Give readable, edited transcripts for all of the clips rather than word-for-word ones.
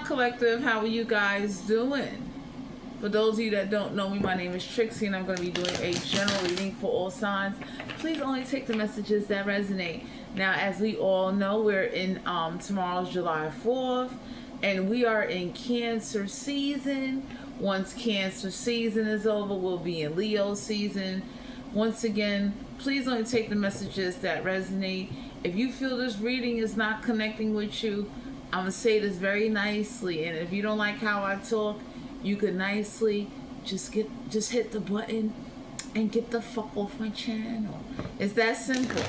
collective, how are you guys doing? For those of you that don't know me, my name is Trixie, and I'm going to be doing a general reading for all signs. Please only take the messages that resonate. Now, as we all know, we're in tomorrow's July 4th, and we are in Cancer season. Once Cancer season is over, we'll be in Leo season. Once again, please only take the messages that resonate. If you feel this reading is not connecting with you, I'm going to say this very nicely, and if you don't like how I talk, you could nicely just hit the button and get the fuck off my channel. It's that simple.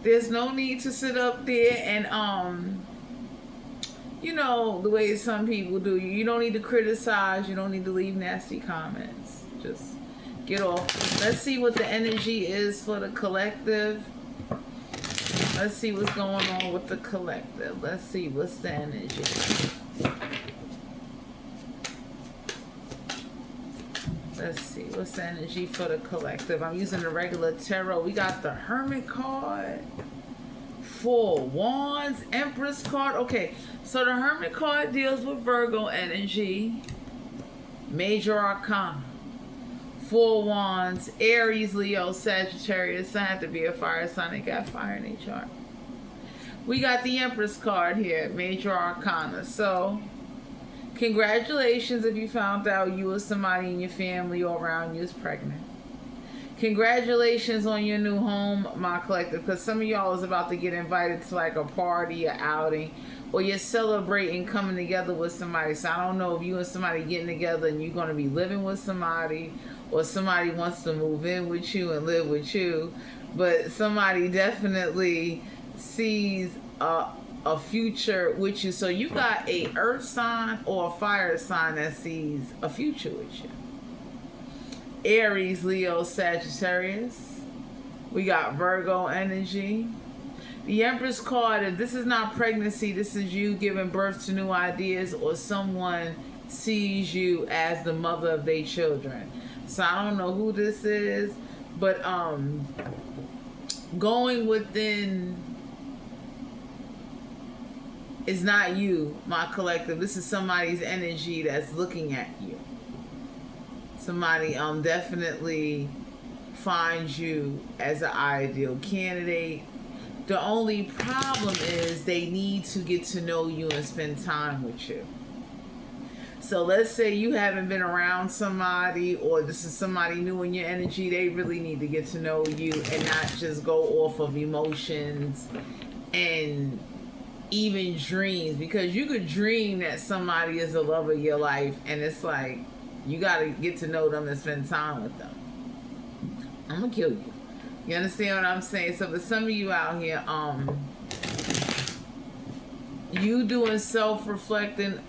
There's no need to sit up there and you know, the way some people do. You don't need to criticize. You don't need to leave nasty comments. Just get off. Let's see what the energy is for the collective. Let's see what's going on with the collective. Let's see what's the energy. Let's see what's the energy for the collective. I'm using the regular tarot. We got the Hermit card, 4 Wands, Empress card. Okay, so the Hermit card deals with Virgo energy, Major Arcana. 4 Wands, Aries, Leo, Sagittarius. I have to be a fire sign. They got fire in their chart. We got the Empress card here, Major Arcana. So, congratulations if you found out you or somebody in your family or around you is pregnant. Congratulations on your new home, my collective, because some of y'all is about to get invited to like a party or outing, or you're celebrating coming together with somebody. So I don't know if you and somebody getting together and you're going to be living with somebody, or somebody wants to move in with you and live with you, but somebody definitely sees a future with you. So you got a earth sign or a fire sign that sees a future with you. Aries, Leo, Sagittarius. We got Virgo energy. The Empress card, if this is not pregnancy, this is you giving birth to new ideas, or someone sees you as the mother of their children. So I don't know who this is, but going within is not you, my collective. This is somebody's energy that's looking at you. Somebody definitely finds you as an ideal candidate. The only problem is they need to get to know you and spend time with you. So let's say you haven't been around somebody, or this is somebody new in your energy. They really need to get to know you and not just go off of emotions and even dreams, because you could dream that somebody is the love of your life, and it's like you got to get to know them and spend time with them. I'm gonna kill you. You understand what I'm saying? So for some of you out here, you doing self-reflecting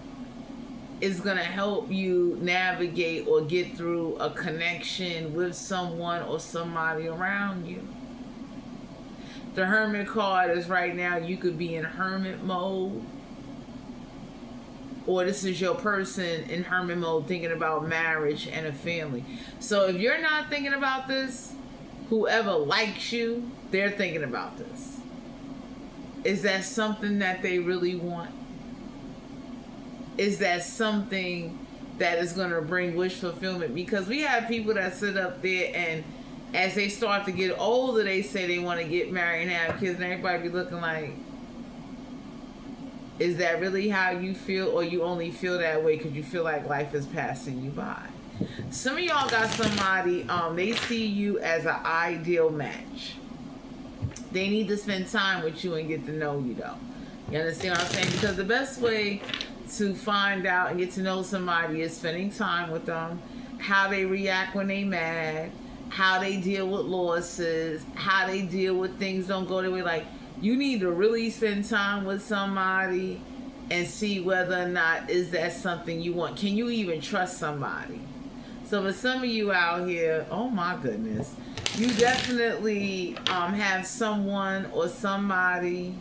is going to help you navigate or get through a connection with someone or somebody around you. The Hermit card is right now, you could be in hermit mode, or this is your person in hermit mode thinking about marriage and a family. So if you're not thinking about this, whoever likes you, they're thinking about this. Is that something that they really want? Is that something that is going to bring wish fulfillment? Because we have people that sit up there, and as they start to get older, they say they want to get married and have kids, and everybody be looking like, is that really how you feel? Or you only feel that way because you feel like life is passing you by? Some of y'all got somebody, they see you as an ideal match. They need to spend time with you and get to know you, though. You understand what I'm saying? Because the best way to find out and get to know somebody is spending time with them, how they react when they mad, how they deal with losses, how they deal with things don't go their way. Like, you need to really spend time with somebody and see whether or not is that something you want. Can you even trust somebody? So for some of you out here, oh my goodness, you definitely have someone or somebody,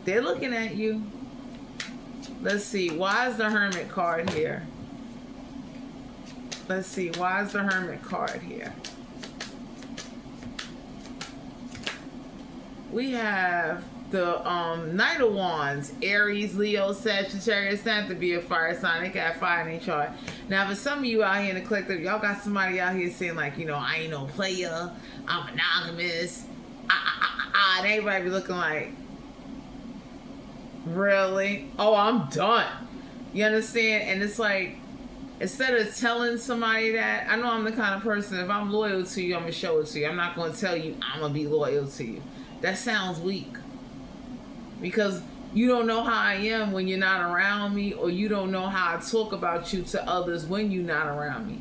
they're looking at you. Let's see, why is the Hermit card here? Let's see, why is the Hermit card here? We have the Knight of Wands, Aries, Leo, Sagittarius, not to be a fire sign. They got fire in their chart. Now, for some of you out here in the collective, y'all got somebody out here saying like, I ain't no player, I'm monogamous, and everybody be looking like, really? Oh, I'm done. You understand? And it's like, instead of telling somebody that, I know I'm the kind of person, if I'm loyal to you, I'm going to show it to you. I'm not going to tell you I'm going to be loyal to you. That sounds weak. Because you don't know how I am when you're not around me, or you don't know how I talk about you to others when you're not around me.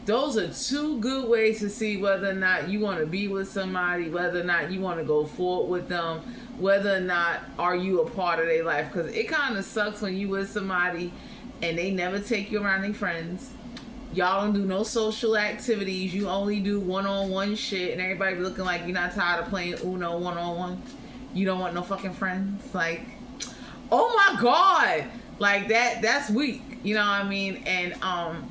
Those are two good ways to see whether or not you want to be with somebody, whether or not you want to go forward with them, whether or not are you a part of their life. Because it kind of sucks when you with somebody and they never take you around their friends. Y'all don't do no social activities. You only do one-on-one shit, and everybody be looking like you're not tired of playing Uno one-on-one. You don't want no fucking friends. Like, oh my God. Like, that's weak. You know what I mean? And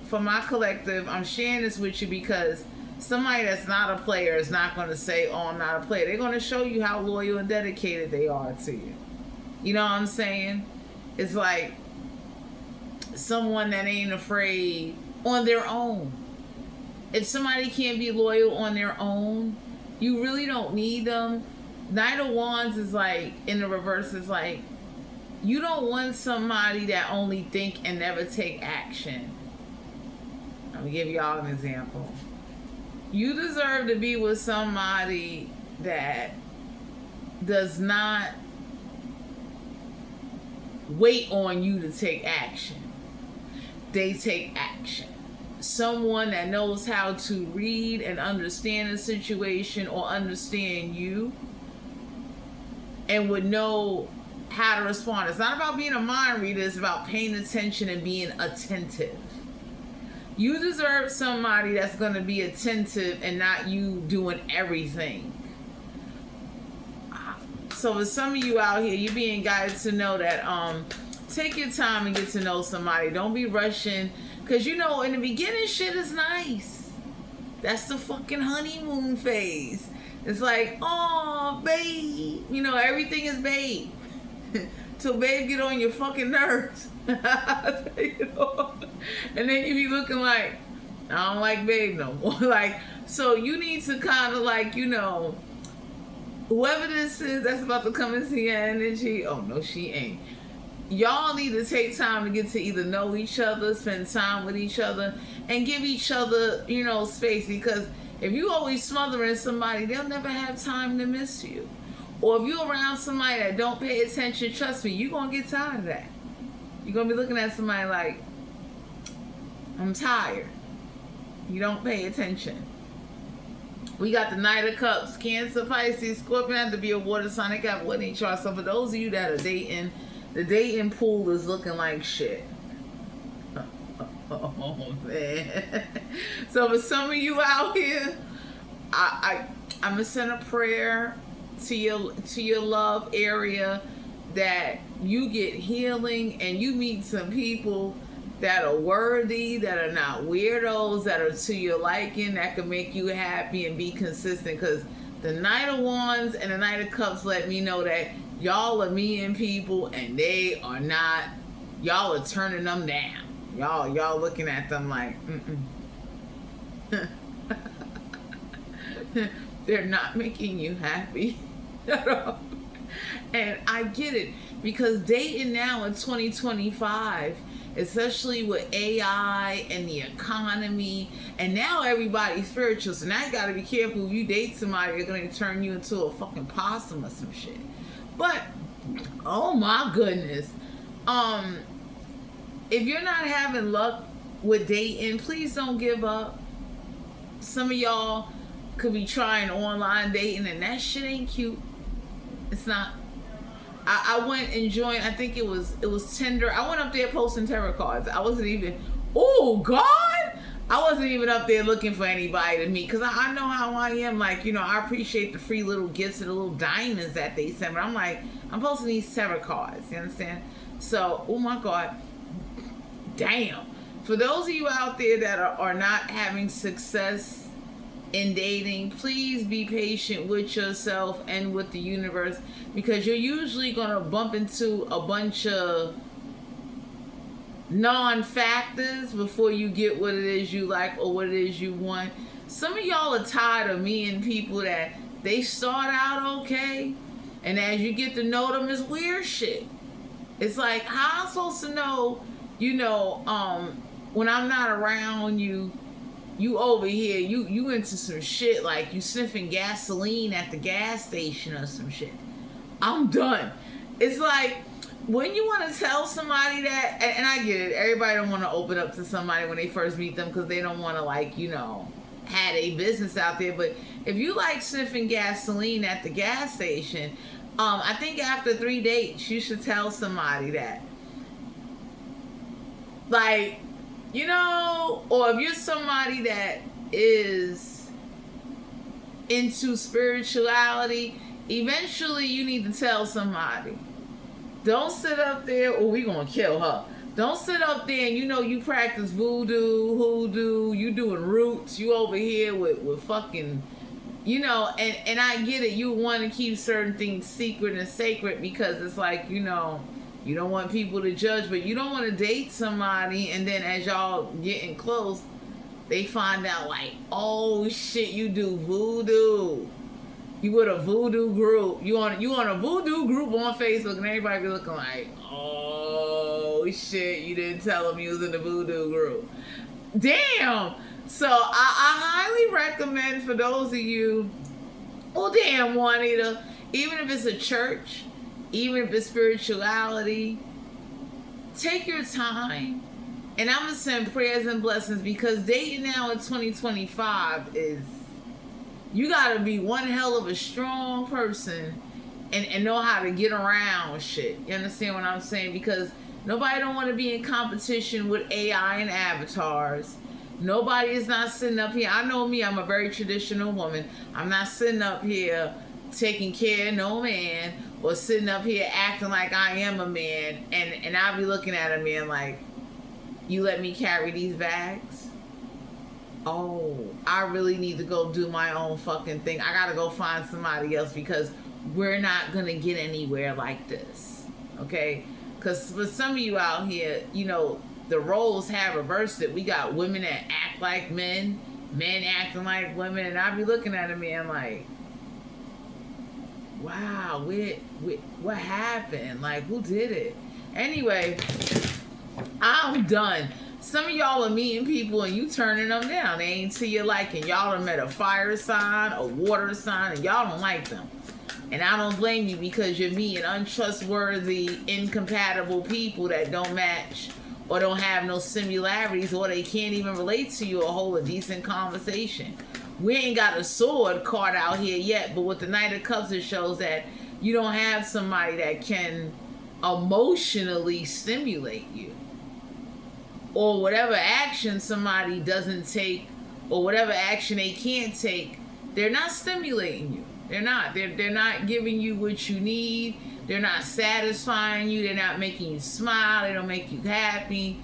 for my collective, I'm sharing this with you because somebody that's not a player is not going to say, oh, I'm not a player. They're going to show you how loyal and dedicated they are to you. You know what I'm saying? It's like someone that ain't afraid on their own. If somebody can't be loyal on their own, you really don't need them. Knight of Wands is like, in the reverse, is like, you don't want somebody that only think and never take action. I'm gonna give y'all an example. You deserve to be with somebody that does not wait on you to take action. They take action. Someone that knows how to read and understand a situation or understand you and would know how to respond. It's not about being a mind reader, it's about paying attention and being attentive. You deserve somebody that's going to be attentive and not you doing everything. So for some of you out here, you're being guided to know that take your time and get to know somebody. Don't be rushing. Because in the beginning, shit is nice. That's the fucking honeymoon phase. It's like, oh, babe. Everything is babe. Till babe get on your fucking nerves. And then you be looking like, I don't like babe no more. Like, so you need to kind of like, whoever this is that's about to come into your energy, oh no, she ain't. Y'all need to take time to get to either know each other, spend time with each other, and give each other, space. Because if you always smothering somebody, they'll never have time to miss you. Or if you're around somebody that don't pay attention, trust me, you're going to get tired of that. You're going to be looking at somebody like, I'm tired. You don't pay attention. We got the Knight of Cups, Cancer, Pisces, Scorpion, have to be a water sign. They got what in each chart. So for those of you that are dating, the dating pool is looking like shit. Oh man. So for some of you out here, I'm gonna send a prayer to your love area that you get healing and you meet some people that are worthy, that are not weirdos, that are to your liking, that can make you happy and be consistent. Because the Knight of Wands and the Knight of Cups let me know that y'all are meeting people and they are not. Y'all are turning them down. Y'all looking at them like, they're not making you happy at all. And I get it, because dating now in 2025, especially with AI and the economy, and now everybody's spiritual, so now you gotta be careful. If you date somebody, they're gonna turn you into a fucking possum or some shit. But oh my goodness, if you're not having luck with dating, please don't give up. Some of y'all could be trying online dating and that shit ain't cute. It's not. I went and joined, I think it was Tinder. I went up there posting tarot cards. I wasn't even, oh God, I wasn't even up there looking for anybody to meet, because I know how I am. Like, I appreciate the free little gifts and the little diamonds that they send, but I'm like, I'm posting these tarot cards, you understand? So, oh my God, damn. For those of you out there that are not having success in dating, please be patient with yourself and with the universe, because you're usually going to bump into a bunch of non-factors before you get what it is you like or what it is you want. Some of y'all are tired of meeting people that they start out okay, and as you get to know them, it's weird shit. It's like, how am I supposed to know, when I'm not around you over here, you into some shit like you sniffing gasoline at the gas station or some shit. I'm done. It's like, when you want to tell somebody that, and I get it, everybody don't want to open up to somebody when they first meet them because they don't want to, had a business out there. But if you like sniffing gasoline at the gas station, I think after 3 dates, you should tell somebody that. Like, or if you're somebody that is into spirituality, eventually you need to tell somebody. Don't sit up there, or we gonna kill her. Don't sit up there and you practice voodoo, hoodoo, you doing roots, you over here with fucking, and I get it, you want to keep certain things secret and sacred because it's like, you don't want people to judge, but you don't want to date somebody and then as y'all getting close, they find out like, oh shit, you do voodoo. You with a voodoo group. You on a voodoo group on Facebook, and everybody be looking like, oh shit, you didn't tell them you was in the voodoo group. Damn. So I highly recommend for those of you, damn Juanita, even if it's a church, even if it's spirituality, take your time. And I'm gonna send prayers and blessings, because dating now in 2025 is, you gotta be one hell of a strong person and know how to get around shit. You understand what I'm saying? Because nobody don't want to be in competition with AI and avatars. Nobody is not sitting up here. I know me, I'm a very traditional woman. I'm not sitting up here taking care of no man or sitting up here acting like I am a man. And I'll be looking at a man like, you let me carry these bags? Oh, I really need to go do my own fucking thing. I gotta go find somebody else, because we're not gonna get anywhere like this. Okay? Because for some of you out here, the roles have reversed it. We got women that act like men acting like women, and I be looking at a man like, wow, what happened? Like, who did it? Anyway, I'm done. Some of y'all are meeting people and you turning them down. They ain't to your liking. Y'all done met a fire sign, a water sign, and y'all don't like them. And I don't blame you, because you're meeting untrustworthy, incompatible people that don't match or don't have no similarities, or they can't even relate to you or hold a decent conversation. We ain't got a sword card out here yet, but with the Knight of Cups, it shows that you don't have somebody that can emotionally stimulate you. Or whatever action somebody doesn't take, or whatever action they can't take, they're not stimulating you. They're not. They're not giving you what you need. They're not satisfying you. They're not making you smile. They don't make you happy.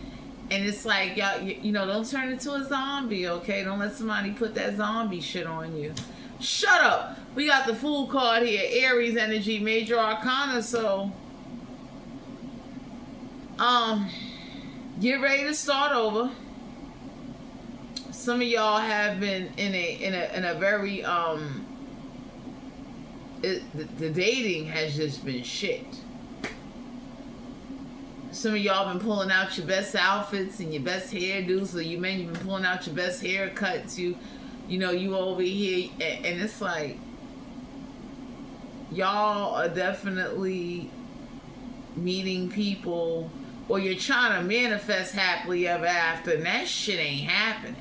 And it's like, y'all, don't turn into a zombie, okay? Don't let somebody put that zombie shit on you. Shut up. We got the Fool card here. Aries energy, major arcana. So, get ready to start over. Some of y'all have been in a very the dating has just been shit. Some of y'all been pulling out your best outfits and your best hairdos. So you've been pulling out your best haircuts. You over here, and it's like, y'all are definitely meeting people, or you're trying to manifest happily ever after, and that shit ain't happening.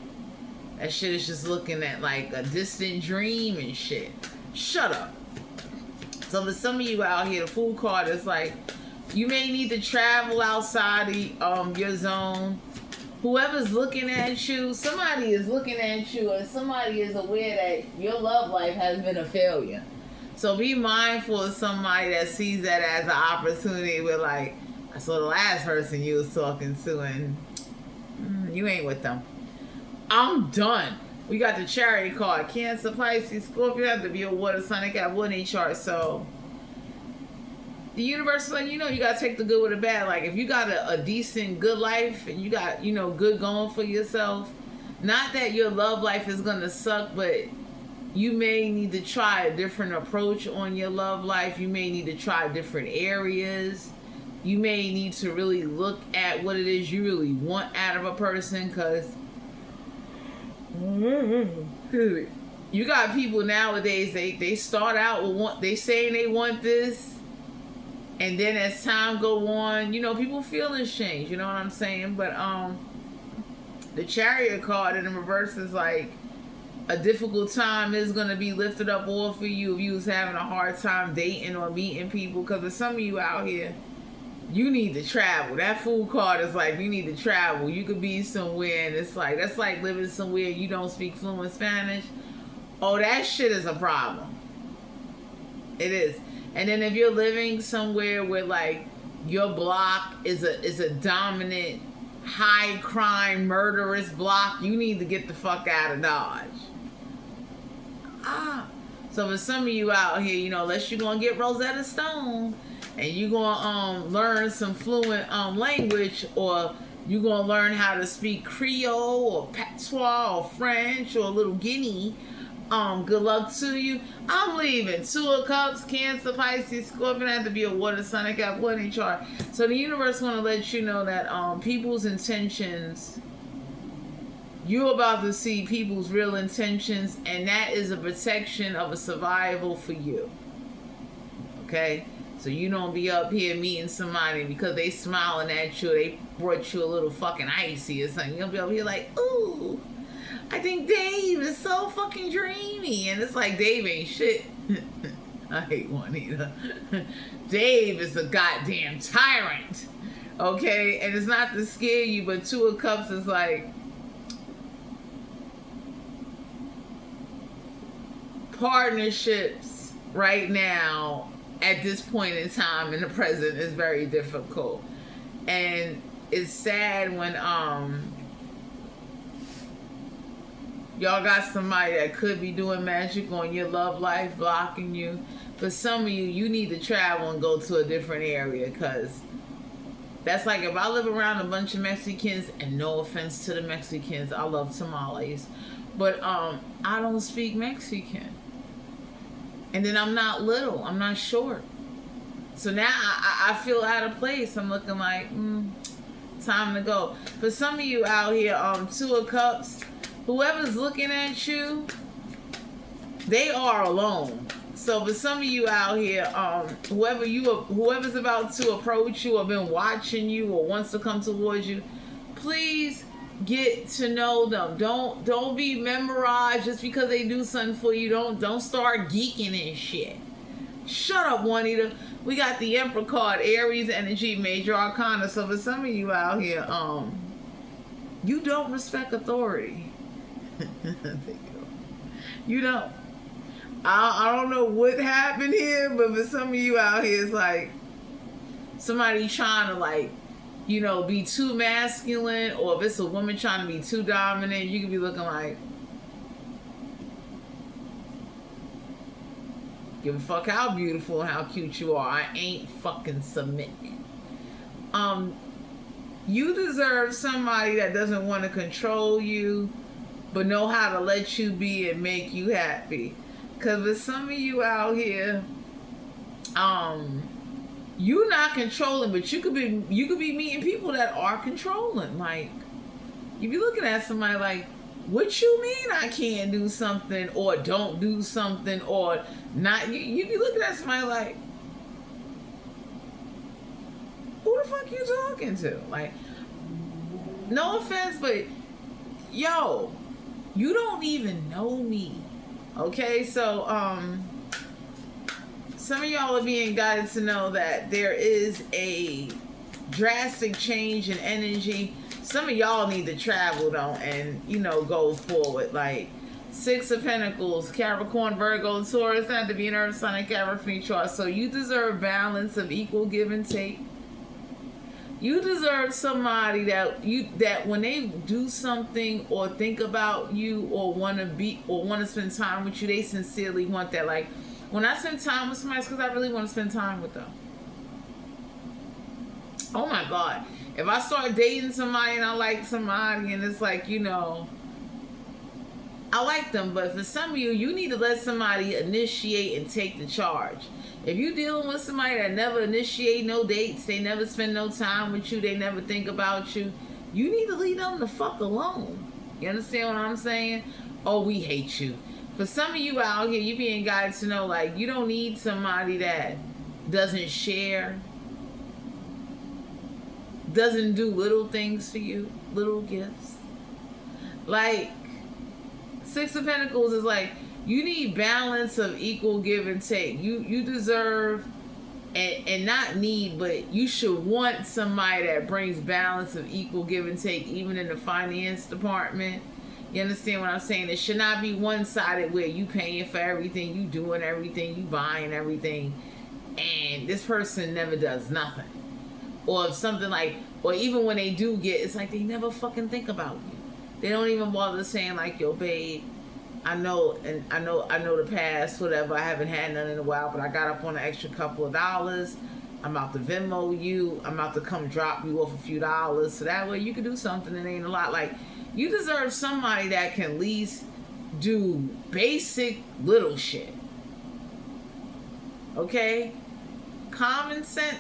That shit is just looking at like a distant dream and shit. Shut up. So for some of you out here, the Fool card is like, you may need to travel outside of your zone. Whoever's looking at you, somebody is looking at you, and somebody is aware that your love life has been a failure. So be mindful of somebody that sees that as an opportunity with like, I saw the last person you was talking to and you ain't with them. I'm done. We got the Chariot card. Cancer, Pisces, Scorpio have to be a water sign. They got one in each chart. So the universe is letting you know you gotta take the good with the bad. Like if you got a decent good life and you got, you know, good going for yourself, not that your love life is gonna suck, but you may need to try a different approach on your love life. You may need to try different areas. You may need to really look at what it is you really want out of a person, because you got people nowadays, they start out with they saying they want this, and then as time go on, you know, people feelings change, you know what I'm saying? But the Chariot card in the reverse is like a difficult time is going to be lifted up off of you if you was having a hard time dating or meeting people, because for some of you out here, you need to travel. That Fool card is like, you need to travel. You could be somewhere and it's like, that's like living somewhere you don't speak fluent Spanish. Oh, that shit is a problem. It is. And then if you're living somewhere where like your block is a dominant, high crime, murderous block, you need to get the fuck out of Dodge. So for some of you out here, you know, unless you're gonna get Rosetta Stone and you're gonna learn some fluent language, or you're gonna learn how to speak Creole or Patois or French or a little Guinea, good luck to you. I'm leaving. 2 of Cups, Cancer, Pisces, Scorpio have to be a water sign. I got one in chart. So the universe want to let you know that people's intentions, you're about to see people's real intentions, and that is a protection of a survival for you. Okay? So you don't be up here meeting somebody because they smiling at you, they brought you a little fucking icy or something. You'll be up here like, ooh, I think Dave is so fucking dreamy. And it's like, Dave ain't shit. I hate Juanita. Dave is a goddamn tyrant. Okay? And it's not to scare you, but 2 of Cups is like, partnerships right now at this point in time in the present is very difficult. And it's sad when y'all got somebody that could be doing magic on your love life, blocking you. For some of you, you need to travel and go to a different area, because that's like if I live around a bunch of Mexicans, and no offense to the Mexicans, I love tamales, but I don't speak Mexican. And then I'm not little, I'm not short. So now I feel out of place. I'm looking like, time to go. For some of you out here, 2 of Cups, whoever's looking at you, they are alone. So for some of you out here, whoever's about to approach you or been watching you or wants to come towards you, please get to know them. Don't be memorized just because they do something for you. Don't start geeking and shit. Shut up, Juanita. We got the Emperor card, Aries energy, major arcana. So for some of you out here, you don't respect authority. You don't. I don't know what happened here, but for some of you out here, it's like somebody trying to, like, you know, be too masculine, or if it's a woman trying to be too dominant, you could be looking like, give a fuck how beautiful and how cute you are. I ain't fucking submitting. You deserve somebody that doesn't want to control you, but know how to let you be and make you happy. Because with some of you out here, you're not controlling, but you could be meeting people that are controlling. Like, you be looking at somebody like, what you mean I can't do something, or don't do something, or not? You be looking at somebody like, who the fuck you talking to? Like, no offense, but yo, you don't even know me. Okay, so some of y'all are being guided to know that there is a drastic change in energy. Some of y'all need to travel though, and you know, go forward. Like 6 of Pentacles, Capricorn, Virgo, Taurus, have to be an Earth sign and Capricorn chart. So you deserve balance of equal give and take. You deserve somebody that when they do something or think about you or want to spend time with you, they sincerely want that. Like when I spend time with somebody, it's because I really want to spend time with them. Oh my God. If I start dating somebody and I like somebody and it's like, I like them, but for some of you, you need to let somebody initiate and take the charge. If you dealing with somebody that never initiate no dates, they never spend no time with you, they never think about you, you need to leave them the fuck alone. You understand what I'm saying? Oh, we hate you. For some of you out here, you being guided to know, like, you don't need somebody that doesn't share, doesn't do little things for you, little gifts. Like, Six of Pentacles is like, you need balance of equal give and take. You deserve, and not need, but you should want somebody that brings balance of equal give and take, even in the finance department. You understand what I'm saying? It should not be one-sided where you paying for everything, you doing everything, you buying everything, and this person never does nothing. Or if something like, or even when they do get, it's like they never fucking think about you. They don't even bother saying like, yo, babe, I know the past, whatever. I haven't had none in a while, but I got up on an extra couple of dollars. I'm about to Venmo you. I'm about to come drop you off a few dollars, so that way you can do something that ain't a lot. Like, you deserve somebody that can at least do basic little shit. Okay? Common sense.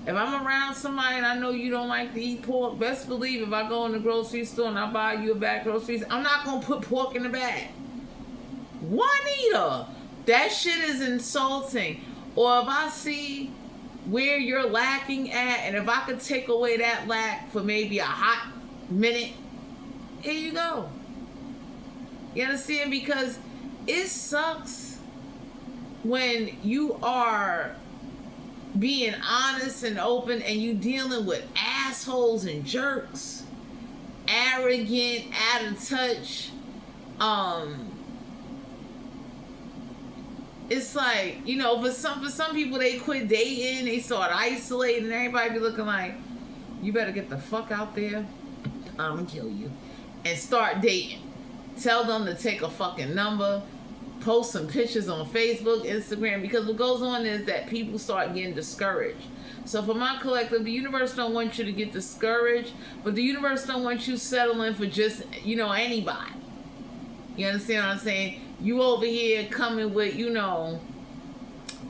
If I'm around somebody and I know you don't like to eat pork, best believe if I go in the grocery store and I buy you a bag of groceries, I'm not going to put pork in the bag. Juanita, that shit is insulting. Or if I see where you're lacking at, and if I could take away that lack for maybe a hot minute, here you go. You understand? Because it sucks when you are being honest and open and you dealing with assholes and jerks, arrogant, out of touch. It's like, for some people, they quit dating, they start isolating, and everybody be looking like, you better get the fuck out there, I'm gonna kill you, and start dating. Tell them to take a fucking number, post some pictures on Facebook, Instagram, because what goes on is that people start getting discouraged. So for my collective, the universe don't want you to get discouraged, but the universe don't want you settling for just, anybody. You understand what I'm saying? You over here coming with,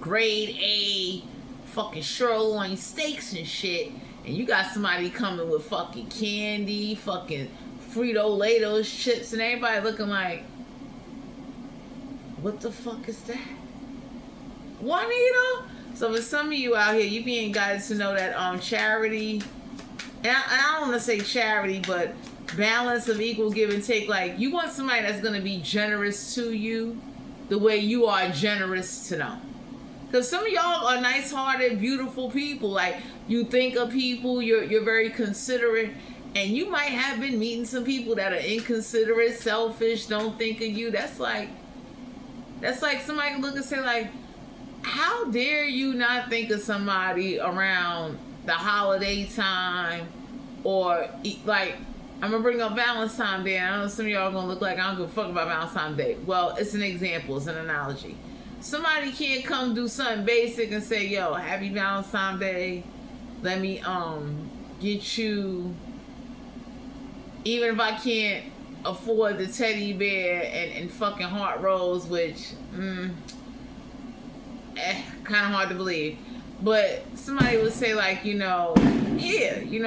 grade A fucking sirloin steaks and shit, and you got somebody coming with fucking candy, fucking Frito-Lay's chips, and everybody looking like, what the fuck is that? Juanita? So for some of you out here, you being guided to know that charity, and I don't want to say charity, but balance of equal give and take. Like, you want somebody that's going to be generous to you the way you are generous to them. Because some of y'all are nice-hearted, beautiful people. Like, you think of people, you're very considerate, and you might have been meeting some people that are inconsiderate, selfish, don't think of you. That's like somebody can look and say, like, how dare you not think of somebody around the holiday time, or like, I'm gonna bring up Valentine's Day. I know some of y'all are gonna look like I don't give a fuck about Valentine's Day. Well, it's an example, it's an analogy. Somebody can't come do something basic and say, yo, happy Valentine's Day. Let me get you, even if I can't afford the teddy bear and fucking heart rolls, which kind of hard to believe. But somebody would say, like, yeah,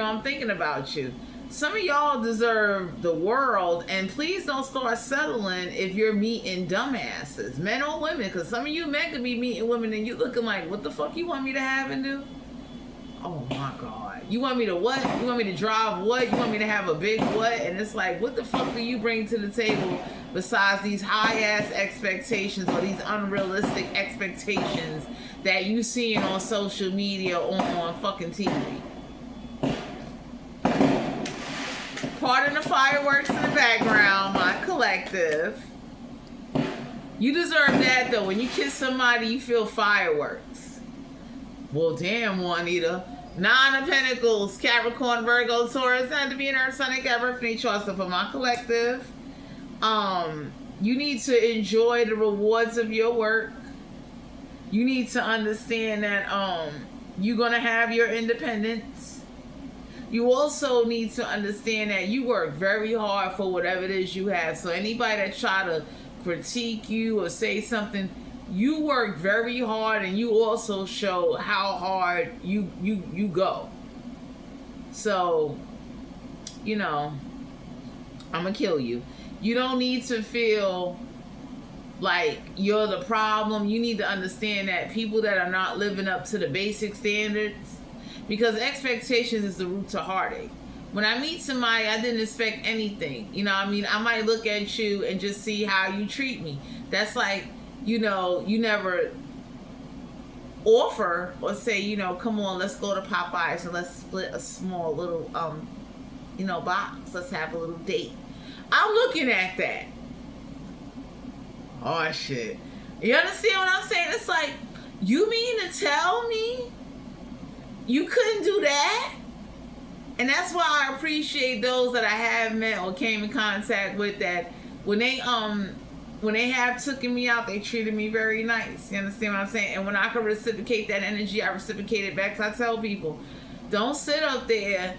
I'm thinking about you. Some of y'all deserve the world, and please don't start settling if you're meeting dumbasses, men or women, because some of you men could be meeting women and you looking like, what the fuck you want me to have and do? Oh my God. You want me to what? You want me to drive what? You want me to have a big what? And it's like, what the fuck do you bring to the table besides these high-ass expectations or these unrealistic expectations that you seeing on social media or on fucking TV? Pardon the fireworks in the background, my collective. You deserve that, though. When you kiss somebody, you feel fireworks. Well, damn, Juanita. Nine of Pentacles, Capricorn, Virgo, Taurus, had to be an Earth Sign, ever for each other. So for my collective, you need to enjoy the rewards of your work. You need to understand that you're gonna have your independence. You also need to understand that you work very hard for whatever it is you have. So anybody that try to critique you or say something, you work very hard, and you also show how hard you go. So, you know, I'm gonna kill you. You don't need to feel like you're the problem. You need to understand that people that are not living up to the basic standards, because expectations is the root to heartache. When I meet somebody, I didn't expect anything. You know what I mean? I might look at you and just see how you treat me. That's like, you know, you never offer or say, you know, come on, let's go to Popeyes and let's split a small little, you know, box. Let's have a little date. I'm looking at that. Oh, shit. You understand what I'm saying? It's like, you mean to tell me you couldn't do that? And that's why I appreciate those that I have met or came in contact with, that when they have taken me out, they treated me very nice. You understand what I'm saying? And when I can reciprocate that energy, I reciprocate it back. So I tell people, don't sit up there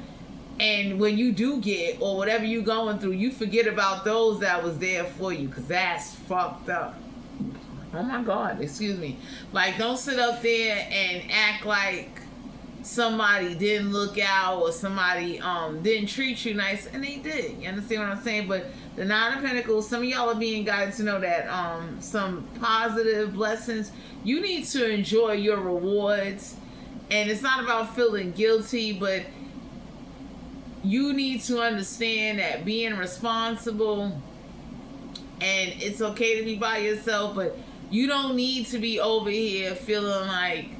and when you do get, or whatever you going through, you forget about those that was there for you, because that's fucked up. Oh my God, excuse me. Like, don't sit up there and act like somebody didn't look out or somebody didn't treat you nice, and they did. You understand what I'm saying? But the Nine of Pentacles, some of y'all are being guided to know that some positive blessings. You need to enjoy your rewards, and it's not about feeling guilty, but you need to understand that being responsible, and it's okay to be by yourself, but you don't need to be over here feeling like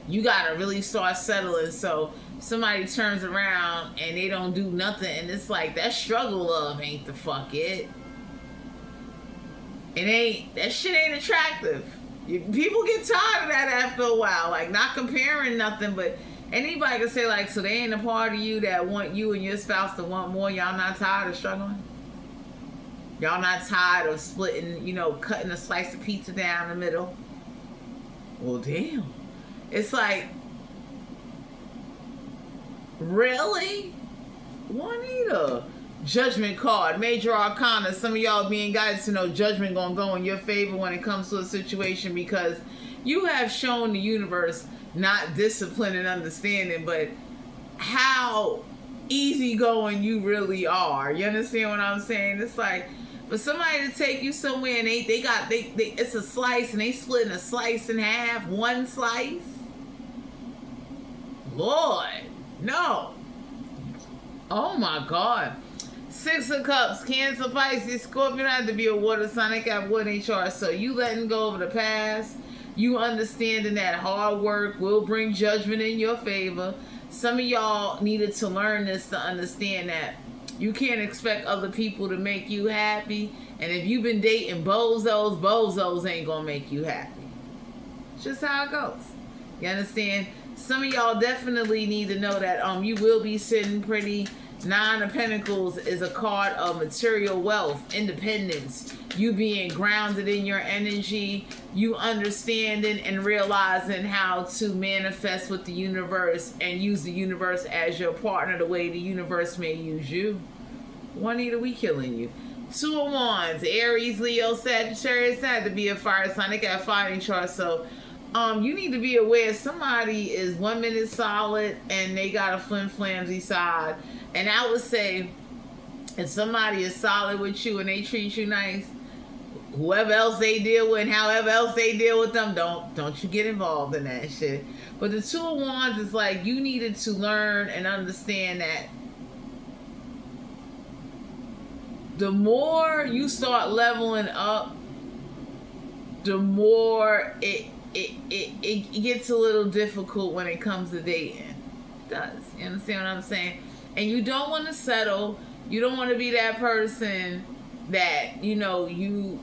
you gotta really start settling. So somebody turns around and they don't do nothing, and it's like, that struggle love ain't the fuck it. It ain't, that shit ain't attractive. People get tired of that after a while, like, not comparing nothing, but anybody can say, like, so they ain't a part of you that want you and your spouse to want more. Y'all not tired of struggling? Y'all not tired of splitting, you know, cutting a slice of pizza down the middle? Well, damn. It's like, really? Juanita. Judgment card, major arcana. Some of y'all being guided to know judgment gonna go in your favor when it comes to a situation, because you have shown the universe not discipline and understanding, but how easygoing you really are. You understand what I'm saying? It's like, for somebody to take you somewhere and they it's a slice and they splitting a slice in half, one slice. Lord, no. Oh my God. Six of Cups, Cancer, Pisces, Scorpio. Have to be a water sign. They got wood in chart. So you letting go of the past. You understanding that hard work will bring judgment in your favor. Some of y'all needed to learn this to understand that you can't expect other people to make you happy. And if you've been dating bozos ain't gonna make you happy. It's just how it goes. You understand? Some of y'all definitely need to know that you will be sitting pretty. Nine of Pentacles is a card of material wealth, independence, you being grounded in your energy, you understanding and realizing how to manifest with the universe and use the universe as your partner the way the universe may use you. Juanita, we killing you. Two of Wands, Aries, Leo, Sagittarius. Had to be a fire sign. They got fire in chart, so you need to be aware somebody is 1 minute solid and they got a flimsy side. And I would say, if somebody is solid with you and they treat you nice, whoever else they deal with and however else they deal with them, don't you get involved in that shit. But the Two of Wands is like, you needed to learn and understand that the more you start leveling up, the more it gets a little difficult when it comes to dating. It does. You understand what I'm saying? And you don't want to settle. You don't want to be that person that, you know, you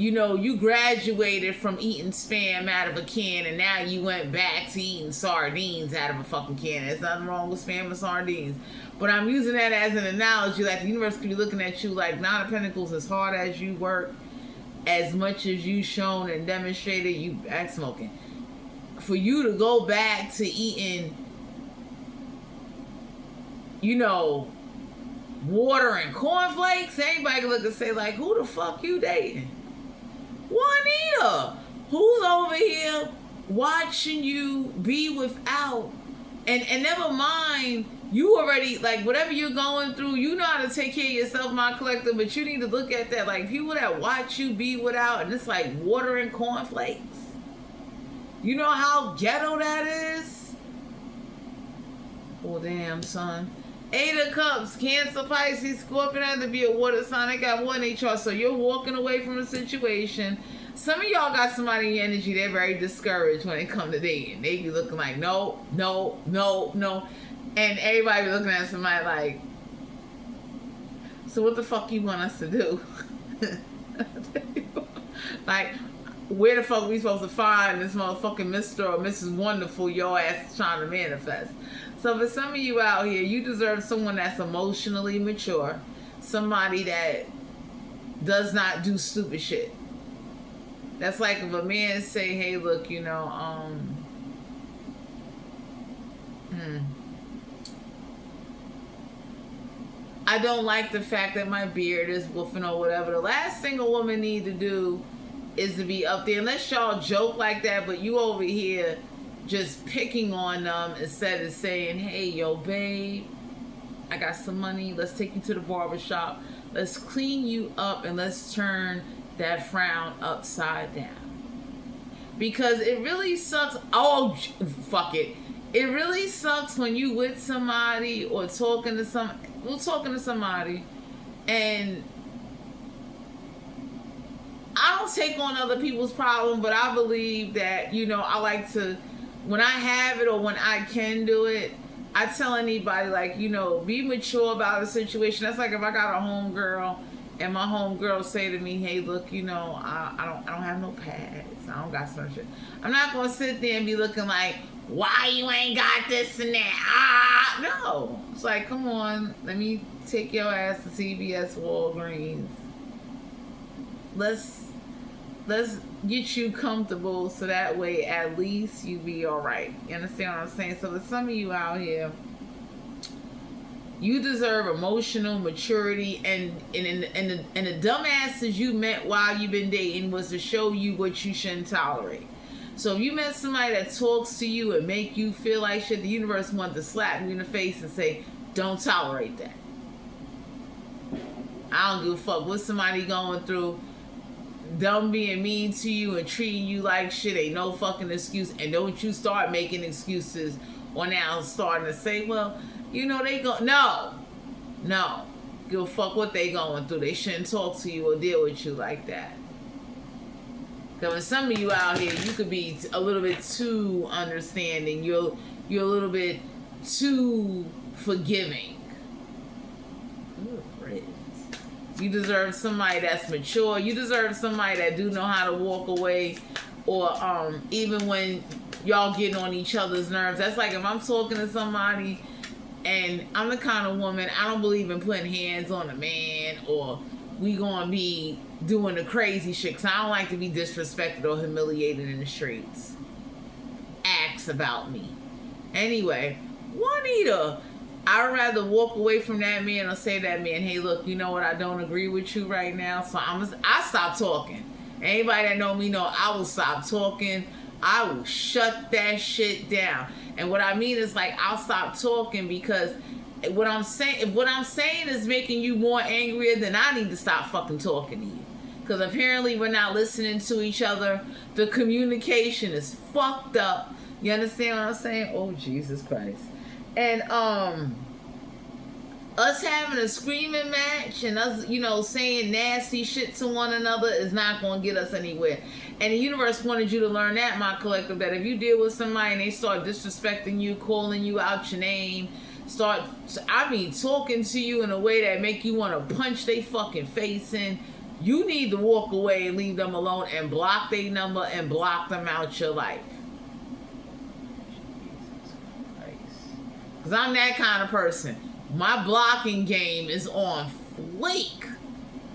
you know, you graduated from eating spam out of a can and now you went back to eating sardines out of a fucking can. There's nothing wrong with spam and sardines. But I'm using that as an analogy. Like, the universe could be looking at you like, Nine of Pentacles, as hard as you work, as much as you shown and demonstrated, you back smoking. For you to go back to eating, you know, water and cornflakes, anybody can look and say, like, who the fuck you dating? Juanita, who's over here watching you be without, and never mind, you already, like, whatever you're going through, you know how to take care of yourself, my collector, but you need to look at that, like, people that watch you be without, and it's like water and cornflakes. You know how ghetto that is? Oh, damn, son. 8 of Cups, Cancer, Pisces, Scorpion has to be a water sign. They got one in chart, so you're walking away from a situation. Some of y'all got somebody in your energy, they're very discouraged when it comes to dating. They be looking like, no, no, no, no. And everybody be looking at somebody like, so what the fuck you want us to do? Like, where the fuck we supposed to find this motherfucking Mr. or Mrs. Wonderful your ass is trying to manifest? So for some of you out here, you deserve someone that's emotionally mature. Somebody that does not do stupid shit. That's like if a man say, hey, look, you know, I don't like the fact that my beard is woofing or whatever. The last thing a woman need to do is to be up there. Unless y'all joke like that, but you over here just picking on them instead of saying, hey, yo, babe, I got some money. Let's take you to the barbershop. Let's clean you up and let's turn that frown upside down. Because it really sucks. Oh, fuck it. It really sucks when you with somebody or talking to somebody and I don't take on other people's problems, but I believe that, you know, I like to, when I have it or when I can do it, I tell anybody, like, you know, be mature about the situation. That's like if I got a homegirl and my homegirl say to me, hey, look, you know, I don't have no pads. I don't got some shit. I'm not going to sit there and be looking like, why you ain't got this and that? No. It's like, come on, let me take your ass to CVS Walgreens. Let's get you comfortable so that way at least you be all right. You understand what I'm saying? So for some of you out here, you deserve emotional maturity, and the dumbasses you met while you've been dating was to show you what you shouldn't tolerate. So if you met somebody that talks to you and make you feel like shit, the universe wanted to slap you in the face and say, don't tolerate that. I don't give a fuck what somebody going through. Them being mean to you and treating you like shit ain't no fucking excuse. And don't you start making excuses or now starting to say, well, you know, they go. No. Give a fuck what they going through. They shouldn't talk to you or deal with you like that. Because with some of you out here, you could be a little bit too understanding. You're a little bit too forgiving. Ooh, Riz. You deserve somebody that's mature. You deserve somebody that do know how to walk away, or even when y'all getting on each other's nerves. That's like if I'm talking to somebody and I'm the kind of woman, I don't believe in putting hands on a man or we gonna be doing the crazy shit, because I don't like to be disrespected or humiliated in the streets. Acts about me. Anyway, Juanita, I'd rather walk away from that man or say to that man, hey, look, you know what, I don't agree with you right now, so I stop talking. Anybody that know me know I will stop talking. I will shut that shit down. And what I mean is, like, I'll stop talking because if what I'm saying is making you more angrier, then I need to stop fucking talking to you. Because apparently we're not listening to each other. The communication is fucked up. You understand what I'm saying? Oh, Jesus Christ. And us having a screaming match and us, you know, saying nasty shit to one another is not going to get us anywhere. And the universe wanted you to learn that, my collective, that if you deal with somebody and they start disrespecting you, calling you out your name, talking to you in a way that make you want to punch their fucking face in, You need to walk away and leave them alone and block their number and block them out your life. Because I'm that kind of person. My blocking game is on fleek.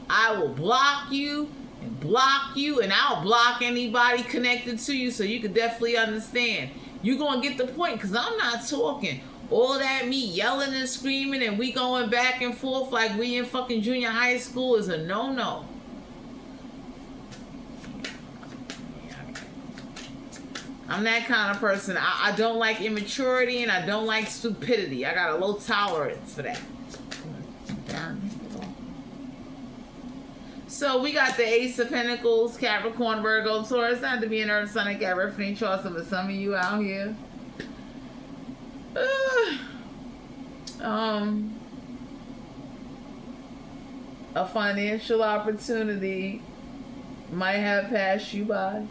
I will block you, and I'll block anybody connected to you, so you can definitely understand. You're going to get the point, because I'm not talking. All that me yelling and screaming and we going back and forth like we in fucking junior high school is a no-no. I'm that kind of person. I don't like immaturity and I don't like stupidity. I got a low tolerance for that. So we got the Ace of Pentacles, Capricorn, Virgo, Taurus. Not to be an Earth, Sun, and Cat, referencing charts of some of you out here. A financial opportunity might have passed you by.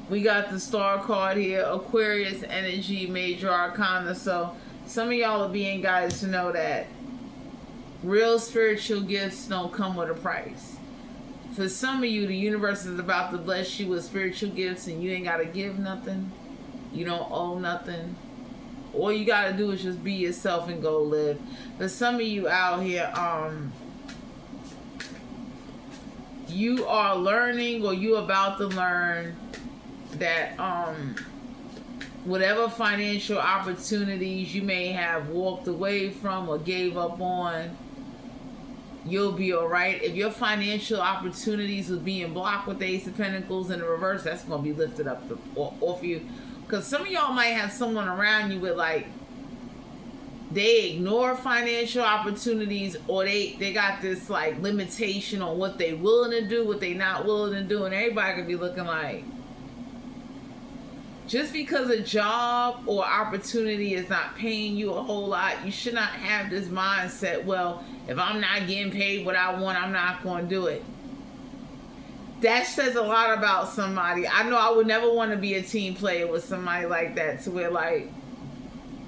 We got the Star card here, Aquarius energy, major arcana. So some of y'all are being guided to know that real spiritual gifts don't come with a price. For some of you, the universe is about to bless you with spiritual gifts and you ain't got to give nothing. You don't owe nothing. All you got to do is just be yourself and go live. For some of you out here, you are learning or you about to learn that whatever financial opportunities you may have walked away from or gave up on, you'll be all right. If your financial opportunities was being blocked with the Ace of Pentacles in the reverse, that's going to be lifted up off you. Because some of y'all might have someone around you with like, they ignore financial opportunities, or they got this like limitation on what they willing to do, what they not willing to do, and everybody could be looking like, just because a job or opportunity is not paying you a whole lot, you should not have this mindset, well, if I'm not getting paid what I want, I'm not going to do it. That says a lot about somebody. I know I would never want to be a team player with somebody like that, to where like,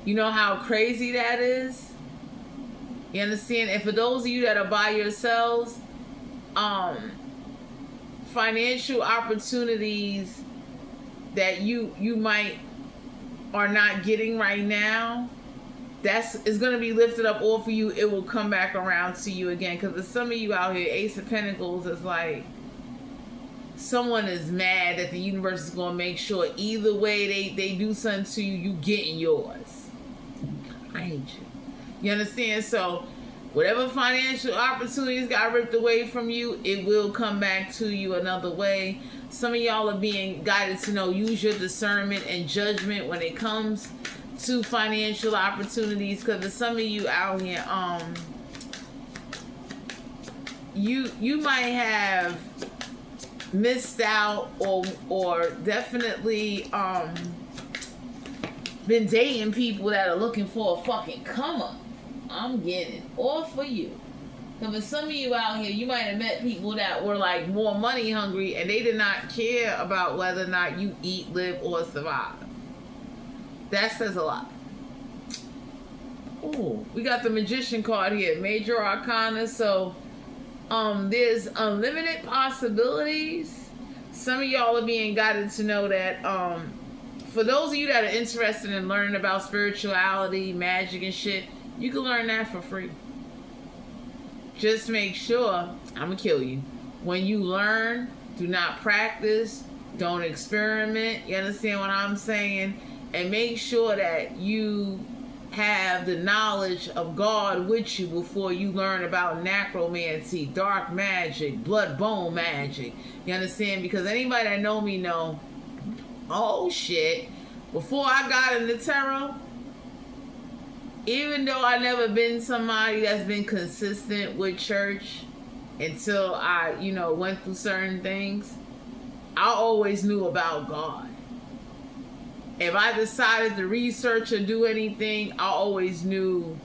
you know how crazy that is? You understand? And for those of you that are by yourselves, financial opportunities that you might are not getting right now, is going to be lifted up off of you. It will come back around to you again. Because for some of you out here, Ace of Pentacles is like, someone is mad that the universe is going to make sure either way they do something to you, you getting yours. I hate you. You understand? So whatever financial opportunities got ripped away from you, it will come back to you another way. Some of y'all are being guided to know, use your discernment and judgment when it comes to financial opportunities. Because for some of you out here, you might have missed out or definitely been dating people that are looking for a fucking come up. I'm getting all for you. Because for some of you out here, you might have met people that were like more money hungry and they did not care about whether or not you eat, live, or survive. That says a lot. Oh, we got the Magician card here, major arcana. So there's unlimited possibilities. Some of y'all are being guided to know that for those of you that are interested in learning about spirituality, magic and shit, you can learn that for free. Just make sure, I'm gonna kill you. When you learn, do not practice, don't experiment. You understand what I'm saying? And make sure that you have the knowledge of God with you before you learn about necromancy, dark magic, blood bone magic. You understand? Because anybody that know me know, oh shit, before I got into tarot, even though I never been somebody that's been consistent with church until I, went through certain things, I always knew about God. If I decided to research or do anything, I always knew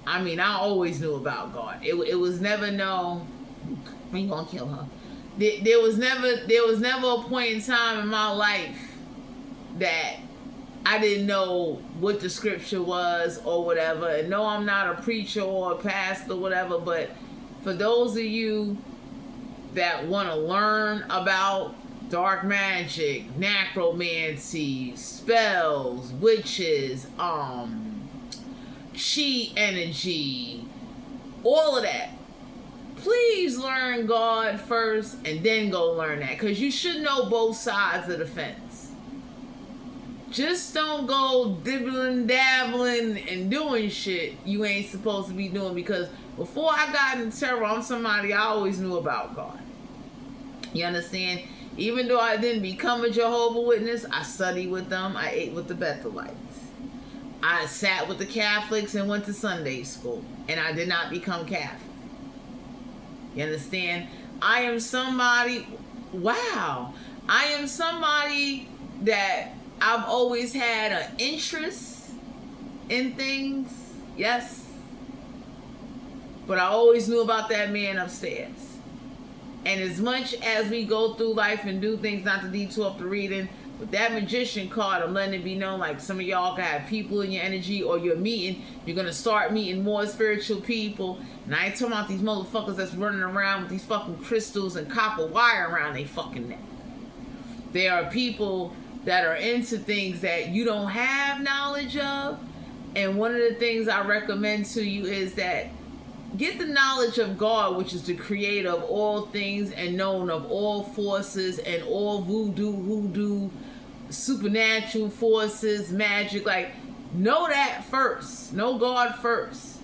about God. It was never we gonna kill her. There was never a point in time in my life that I didn't know what the scripture was or whatever. And no, I'm not a preacher or a pastor or whatever, but for those of you that want to learn about dark magic, necromancy, spells, witches, chi energy, all of that, please learn God first and then go learn that, because you should know both sides of the fence. Just don't go dibbling, dabbling, and doing shit you ain't supposed to be doing, because before I got into tarot, I'm somebody I always knew about God. You understand? Even though I didn't become a Jehovah's Witness, I studied with them. I ate with the Bethelites. I sat with the Catholics and went to Sunday school. And I did not become Catholic. You understand? I am somebody, wow. I am somebody that I've always had an interest in things. Yes. But I always knew about that man upstairs. And as much as we go through life and do things, not to detour off the reading, with that magician card, I'm letting it be known, like some of y'all can have people in your energy, or you're going to start meeting more spiritual people. And I ain't talking about these motherfuckers that's running around with these fucking crystals and copper wire around their fucking neck. There are people that are into things that you don't have knowledge of. And one of the things I recommend to you is that get the knowledge of God, which is the creator of all things and known of all forces and all voodoo, hoodoo, supernatural forces, magic. Like, know that first. Know God first.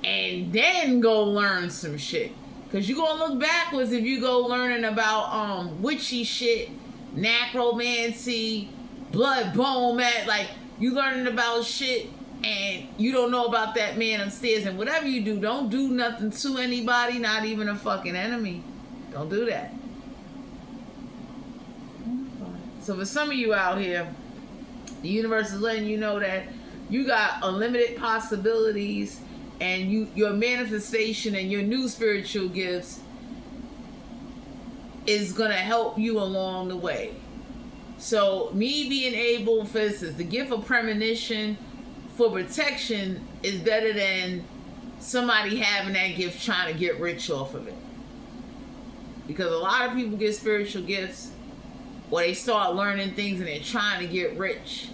And then go learn some shit. Because you're going to look backwards if you go learning about witchy shit, necromancy, blood bone, like, you learning about shit and you don't know about that man upstairs. And whatever you do, don't do nothing to anybody, not even a fucking enemy. Don't do that. So for some of you out here, the universe is letting you know that you got unlimited possibilities, and your manifestation and your new spiritual gifts is going to help you along the way. So me being able, for instance, the gift of premonition for protection is better than somebody having that gift trying to get rich off of it. Because a lot of people get spiritual gifts, or they start learning things and they're trying to get rich.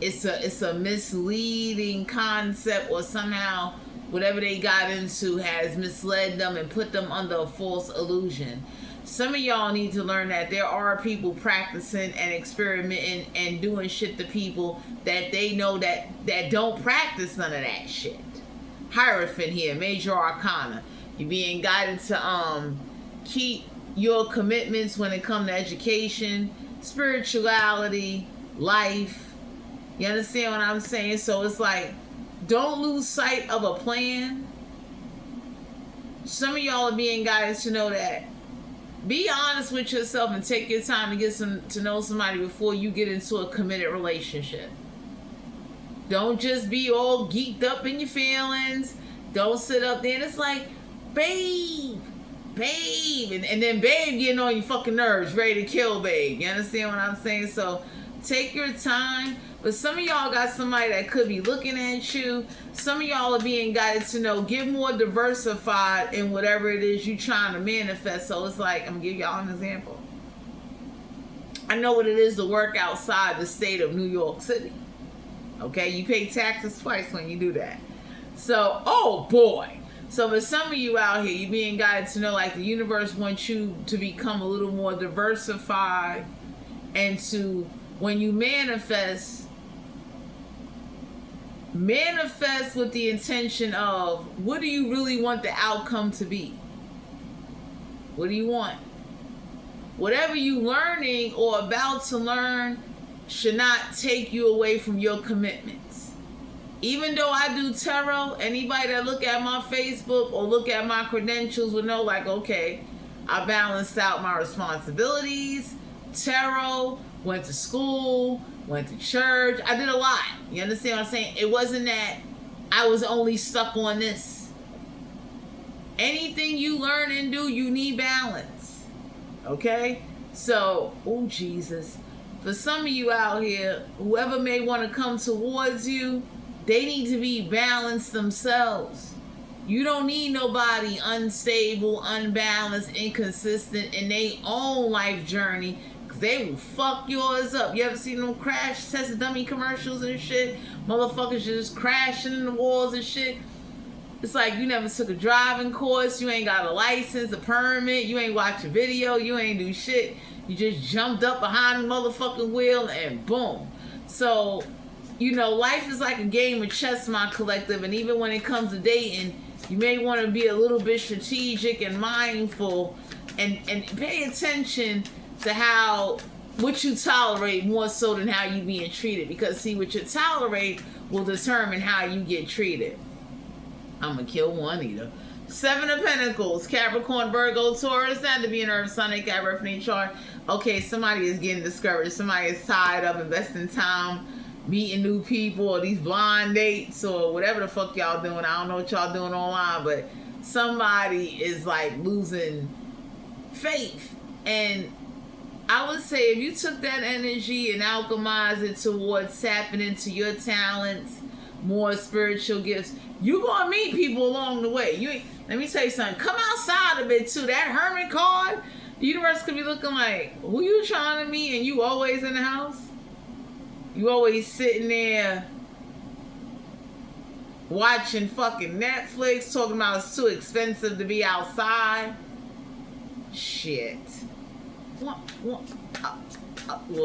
It's a misleading concept, or somehow whatever they got into has misled them and put them under a false illusion. Some of y'all need to learn that there are people practicing and experimenting and doing shit to people that they know that don't practice none of that shit. Hierophant here, major arcana. You're being guided to keep your commitments when it comes to education, spirituality, life. You understand what I'm saying? So it's like, don't lose sight of a plan. Some of y'all are being guided to know that be honest with yourself and take your time to get to know somebody before you get into a committed relationship. Don't just be all geeked up in your feelings. Don't sit up there and it's like, babe, and then babe getting on your fucking nerves, ready to kill babe. You understand what I'm saying? So take your time. But some of y'all got somebody that could be looking at you. Some of y'all are being guided to know, get more diversified in whatever it is you're trying to manifest. So it's like, I'm going to give y'all an example. I know what it is to work outside the state of New York City. Okay? You pay taxes twice when you do that. So, oh boy. So for some of you out here, you're being guided to know, like, the universe wants you to become a little more diversified, and to, when you manifest with the intention of, what do you really want the outcome to be? What do you want? Whatever you learning or about to learn should not take you away from your commitments. Even though I do tarot, anybody that look at my Facebook or look at my credentials will know, like, okay, I balanced out my responsibilities, tarot, went to school, went to church. I did a lot. You understand what I'm saying? It wasn't that I was only stuck on this. Anything you learn and do, you need balance. Okay? So, oh Jesus. For some of you out here, whoever may want to come towards you, they need to be balanced themselves. You don't need nobody unstable, unbalanced, inconsistent in their own life journey. They will fuck yours up. You ever seen them crash test dummy commercials and shit? Motherfuckers just crashing in the walls and shit. It's like you never took a driving course. You ain't got a license, a permit. You ain't watch a video. You ain't do shit. You just jumped up behind the motherfucking wheel and boom. So, you know, life is like a game of chess, my collective. And even when it comes to dating, you may want to be a little bit strategic and mindful and pay attention to what you tolerate more so than how you being treated. Because see, what you tolerate will determine how you get treated. I'm gonna kill Juanita. 7 of Pentacles, Capricorn, Virgo, Taurus, and to be an Earth, Sun, got birth in chart. Okay, somebody is getting discouraged. Somebody is tired of investing time, meeting new people, or these blind dates, or whatever the fuck y'all doing. I don't know what y'all doing online, but somebody is like losing faith. And I would say if you took that energy and alchemized it towards tapping into your talents, more spiritual gifts, you gonna meet people along the way. Let me tell you something. Come outside a bit too. That Hermit card, the universe could be looking like, who you trying to meet and you always in the house? You always sitting there watching fucking Netflix, talking about it's too expensive to be outside. Shit. Well,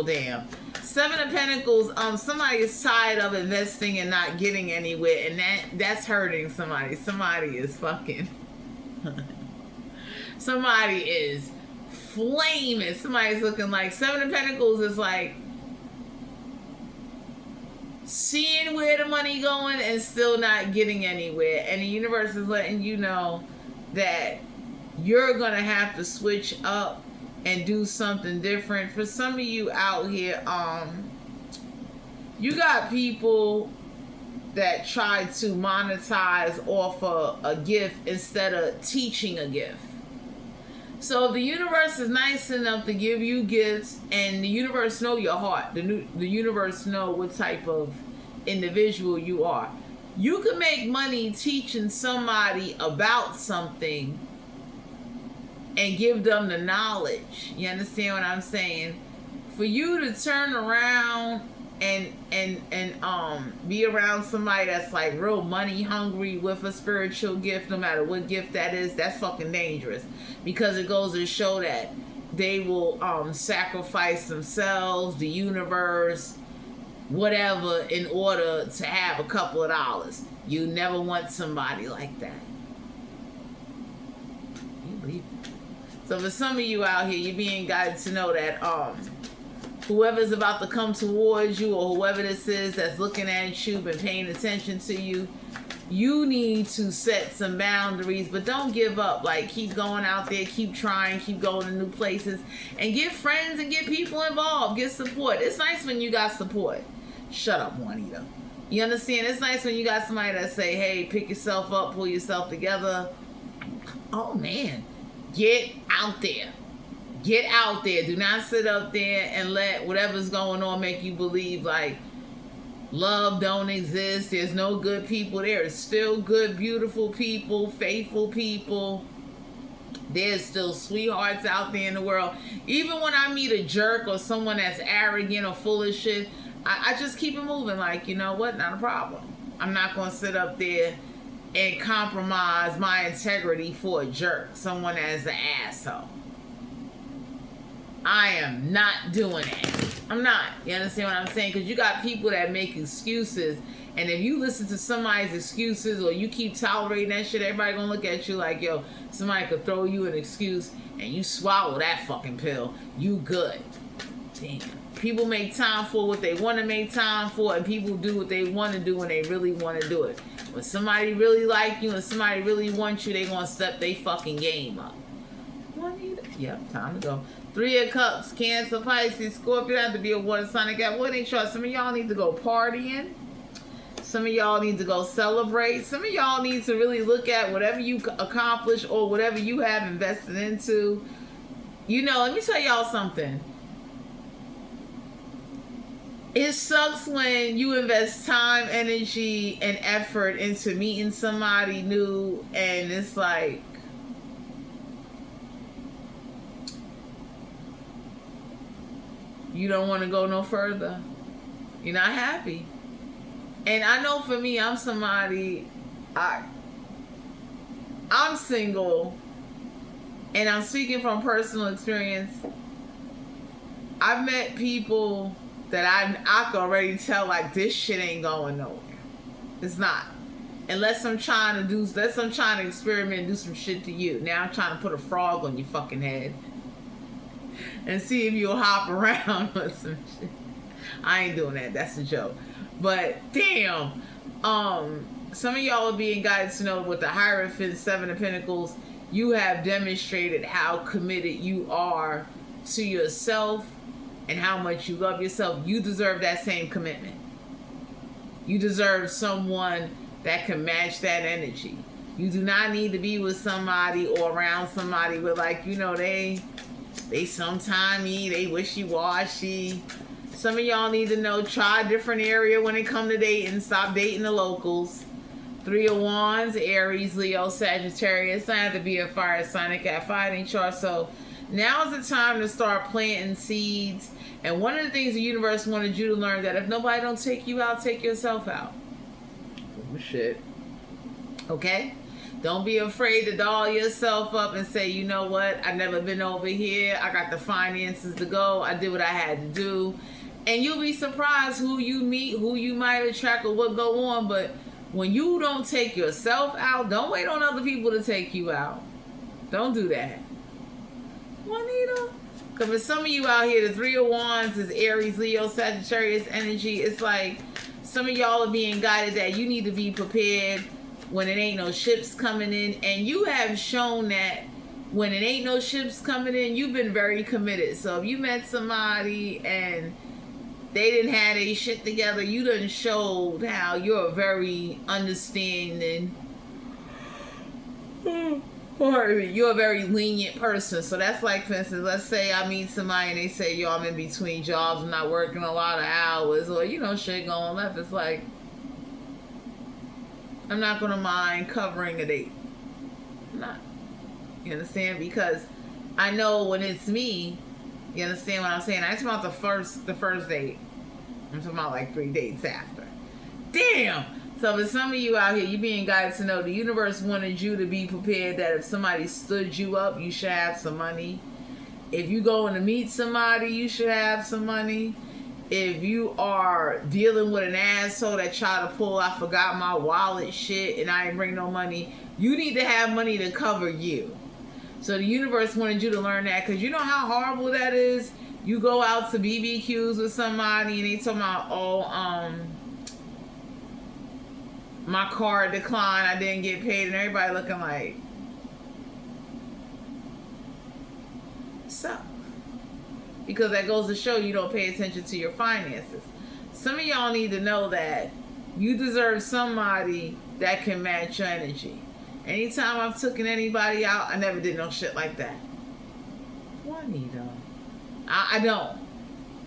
damn. 7 of Pentacles, somebody is tired of investing and not getting anywhere, and that's hurting somebody. Somebody is fucking somebody is flaming. Somebody's looking like 7 of Pentacles is like seeing where the money going and still not getting anywhere, and the universe is letting you know that you're gonna have to switch up and do something different. For some of you out here, you got people that try to monetize off a gift instead of teaching a gift. So the universe is nice enough to give you gifts, and the universe know your heart. The universe know what type of individual you are. You can make money teaching somebody about something and give them the knowledge. You understand what I'm saying? For you to turn around and be around somebody that's like real money hungry with a spiritual gift, no matter what gift that is, that's fucking dangerous. Because it goes to show that they will sacrifice themselves, the universe, whatever, in order to have a couple of dollars. You never want somebody like that. So for some of you out here, you're being guided to know that whoever's about to come towards you, or whoever this is that's looking at you and paying attention to you, you need to set some boundaries, but don't give up. Like, keep going out there, keep trying, keep going to new places, and get friends and get people involved, get support. It's nice when you got support. Shut up, Juanita. You understand? It's nice when you got somebody that say, hey, pick yourself up, pull yourself together. Oh, man. Get out there. Get out there. Do not sit up there and let whatever's going on make you believe like love don't exist. There's no good people. There is still good, beautiful people, faithful people. There's still sweethearts out there in the world. Even when I meet a jerk or someone that's arrogant or full of shit, I just keep it moving. Like, you know what? Not a problem. I'm not going to sit up there and compromise my integrity for a jerk, someone as an asshole. I am not doing it. I'm not. You understand what I'm saying? Because you got people that make excuses, and if you listen to somebody's excuses or you keep tolerating that shit, everybody gonna look at you like, yo, somebody could throw you an excuse and you swallow that fucking pill. You good. Damn. People make time for what they want to make time for, and people do what they want to do when they really want to do it. When somebody really like you and somebody really wants you, they gonna step their fucking game up. Yep, time to go. 3 of Cups, Cancer, Pisces, Scorpio. Have to be a water sign. Got what ain't sure. Some of y'all need to go partying. Some of y'all need to go celebrate. Some of y'all need to really look at whatever you accomplish or whatever you have invested into. You know, let me tell y'all something. It sucks when you invest time, energy, and effort into meeting somebody new, and it's like, you don't want to go no further. You're not happy. And I know for me, I'm somebody, I'm single, and I'm speaking from personal experience. I've met people that I can already tell, like, this shit ain't going nowhere. It's not. Unless I'm trying to experiment and do some shit to you. Now I'm trying to put a frog on your fucking head and see if you'll hop around or some shit. I ain't doing that. That's a joke. But damn, some of y'all are being guided to know with the Hierophant, Seven of Pentacles, you have demonstrated how committed you are to yourself and how much you love yourself. You deserve that same commitment. You deserve someone that can match that energy. You do not need to be with somebody or around somebody with, like, you know, they sometimey, they wishy-washy. Some of y'all need to know, try a different area when it comes to dating. Stop dating the locals. Three of Wands, Aries, Leo, Sagittarius. I have to be a fire sign. I got fighting chart. So now's the time to start planting seeds. And one of the things the universe wanted you to learn, that if nobody don't take you out, take yourself out. Oh, shit. Okay? Don't be afraid to doll yourself up and say, you know what? I've never been over here. I got the finances to go. I did what I had to do. And you'll be surprised who you meet, who you might attract, or what go on. But when you don't take yourself out, don't wait on other people to take you out. Don't do that. Juanita? Because for some of you out here, the Three of Wands is Aries, Leo, Sagittarius energy. It's like some of y'all are being guided that you need to be prepared when it ain't no ships coming in. And you have shown that when it ain't no ships coming in, you've been very committed. So if you met somebody and they didn't have their shit together, you done showed how you're a very understanding, or you're a very lenient person. So that's like, for instance, let's say I meet somebody and they say, yo, I'm in between jobs, I'm not working a lot of hours, or, you know, shit going left. It's like, I'm not going to mind covering a date. I'm not. You understand? Because I know when it's me, you understand what I'm saying? I talking about the first date. I'm talking about like 3 dates after. Damn! So for some of you out here, you being guided to know the universe wanted you to be prepared that if somebody stood you up, you should have some money. If you going to meet somebody, you should have some money. If you are dealing with an asshole that try to pull, I forgot my wallet shit and I ain't bring no money, you need to have money to cover you. So the universe wanted you to learn that, because you know how horrible that is. You go out to BBQs with somebody and they talking about, oh, my card declined, I didn't get paid, and everybody looking like, so. Because that goes to show you don't pay attention to your finances. Some of y'all need to know that you deserve somebody that can match your energy. Anytime I've taken anybody out, I never did no shit like that. Juanita. I don't.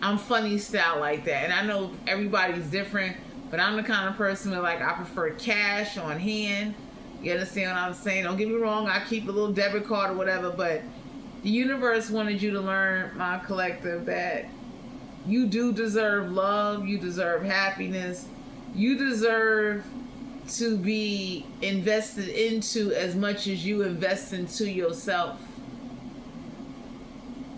I'm funny style like that. And I know everybody's different, but I'm the kind of person where, like, I prefer cash on hand. You understand what I'm saying? Don't get me wrong, I keep a little debit card or whatever, but the universe wanted you to learn, my collective, that you do deserve love, you deserve happiness, you deserve to be invested into as much as you invest into yourself.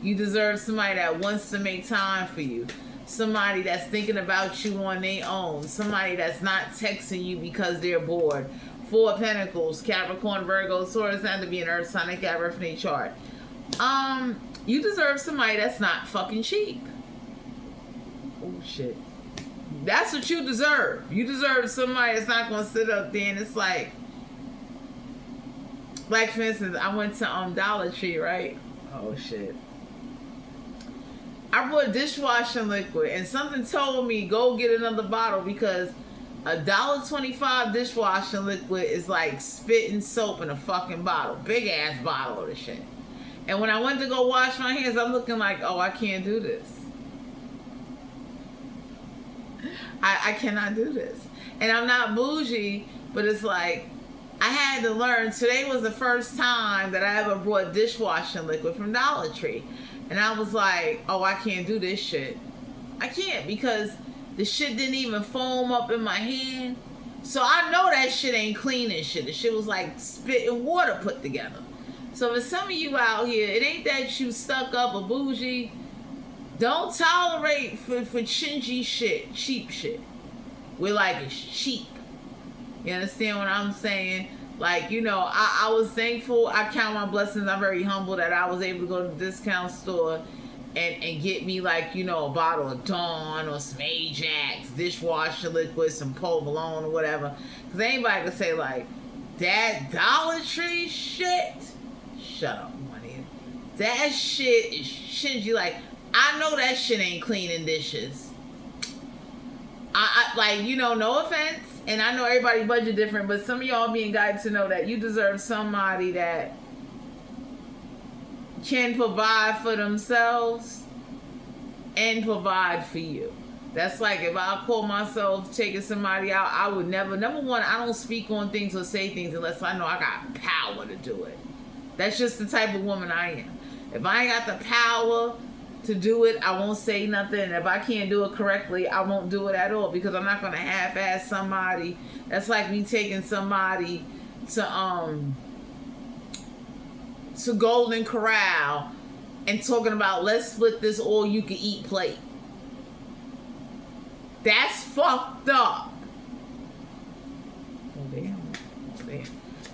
You deserve somebody that wants to make time for you. Somebody that's thinking about you on their own. Somebody that's not texting you because they're bored. Four of Pentacles, Capricorn, Virgo, Taurus, and to be an Earth sign, I got reference chart. You deserve somebody that's not fucking cheap. Oh shit. That's what you deserve. You deserve somebody that's not gonna sit up there and it's like for instance, I went to Dollar Tree, right? Oh shit. I bought dishwashing liquid and something told me go get another bottle because $1.25 dishwashing liquid is like spitting soap in a fucking bottle. Big ass bottle of the shit. And when I went to go wash my hands, I'm looking like, oh, I can't do this. I cannot do this. And I'm not bougie, but it's like, I had to learn. Today was the first time that I ever bought dishwashing liquid from Dollar Tree. And I was like, oh, I can't do this shit. I can't, because the shit didn't even foam up in my hand. So I know that shit ain't clean and shit. The shit was like spit and water put together. So for some of you out here, it ain't that you stuck up or bougie. Don't tolerate for chingy shit, cheap shit. We're like, it's cheap. You understand what I'm saying? Like, you know, I was thankful. I count my blessings. I'm very humble that I was able to go to the discount store and get me, like, you know, a bottle of Dawn or some Ajax, dishwasher liquid, some Provolone or whatever. Because anybody could say, like, that Dollar Tree shit? Shut up, money. That shit is shingy. Like, I know that shit ain't cleaning dishes. I like, you know, no offense, and I know everybody budget different, but some of y'all being guided to know that you deserve somebody that can provide for themselves and provide for you. That's like, if I call myself taking somebody out, I would never, number one, I don't speak on things or say things unless I know I got power to do it. That's just the type of woman I am. If I ain't got the power to do it, I won't say nothing. If I can't do it correctly, I won't do it at all, because I'm not gonna half-ass somebody. That's like me taking somebody to Golden Corral and talking about, let's split this all-you-can-eat plate. That's fucked up. Oh damn. Oh damn.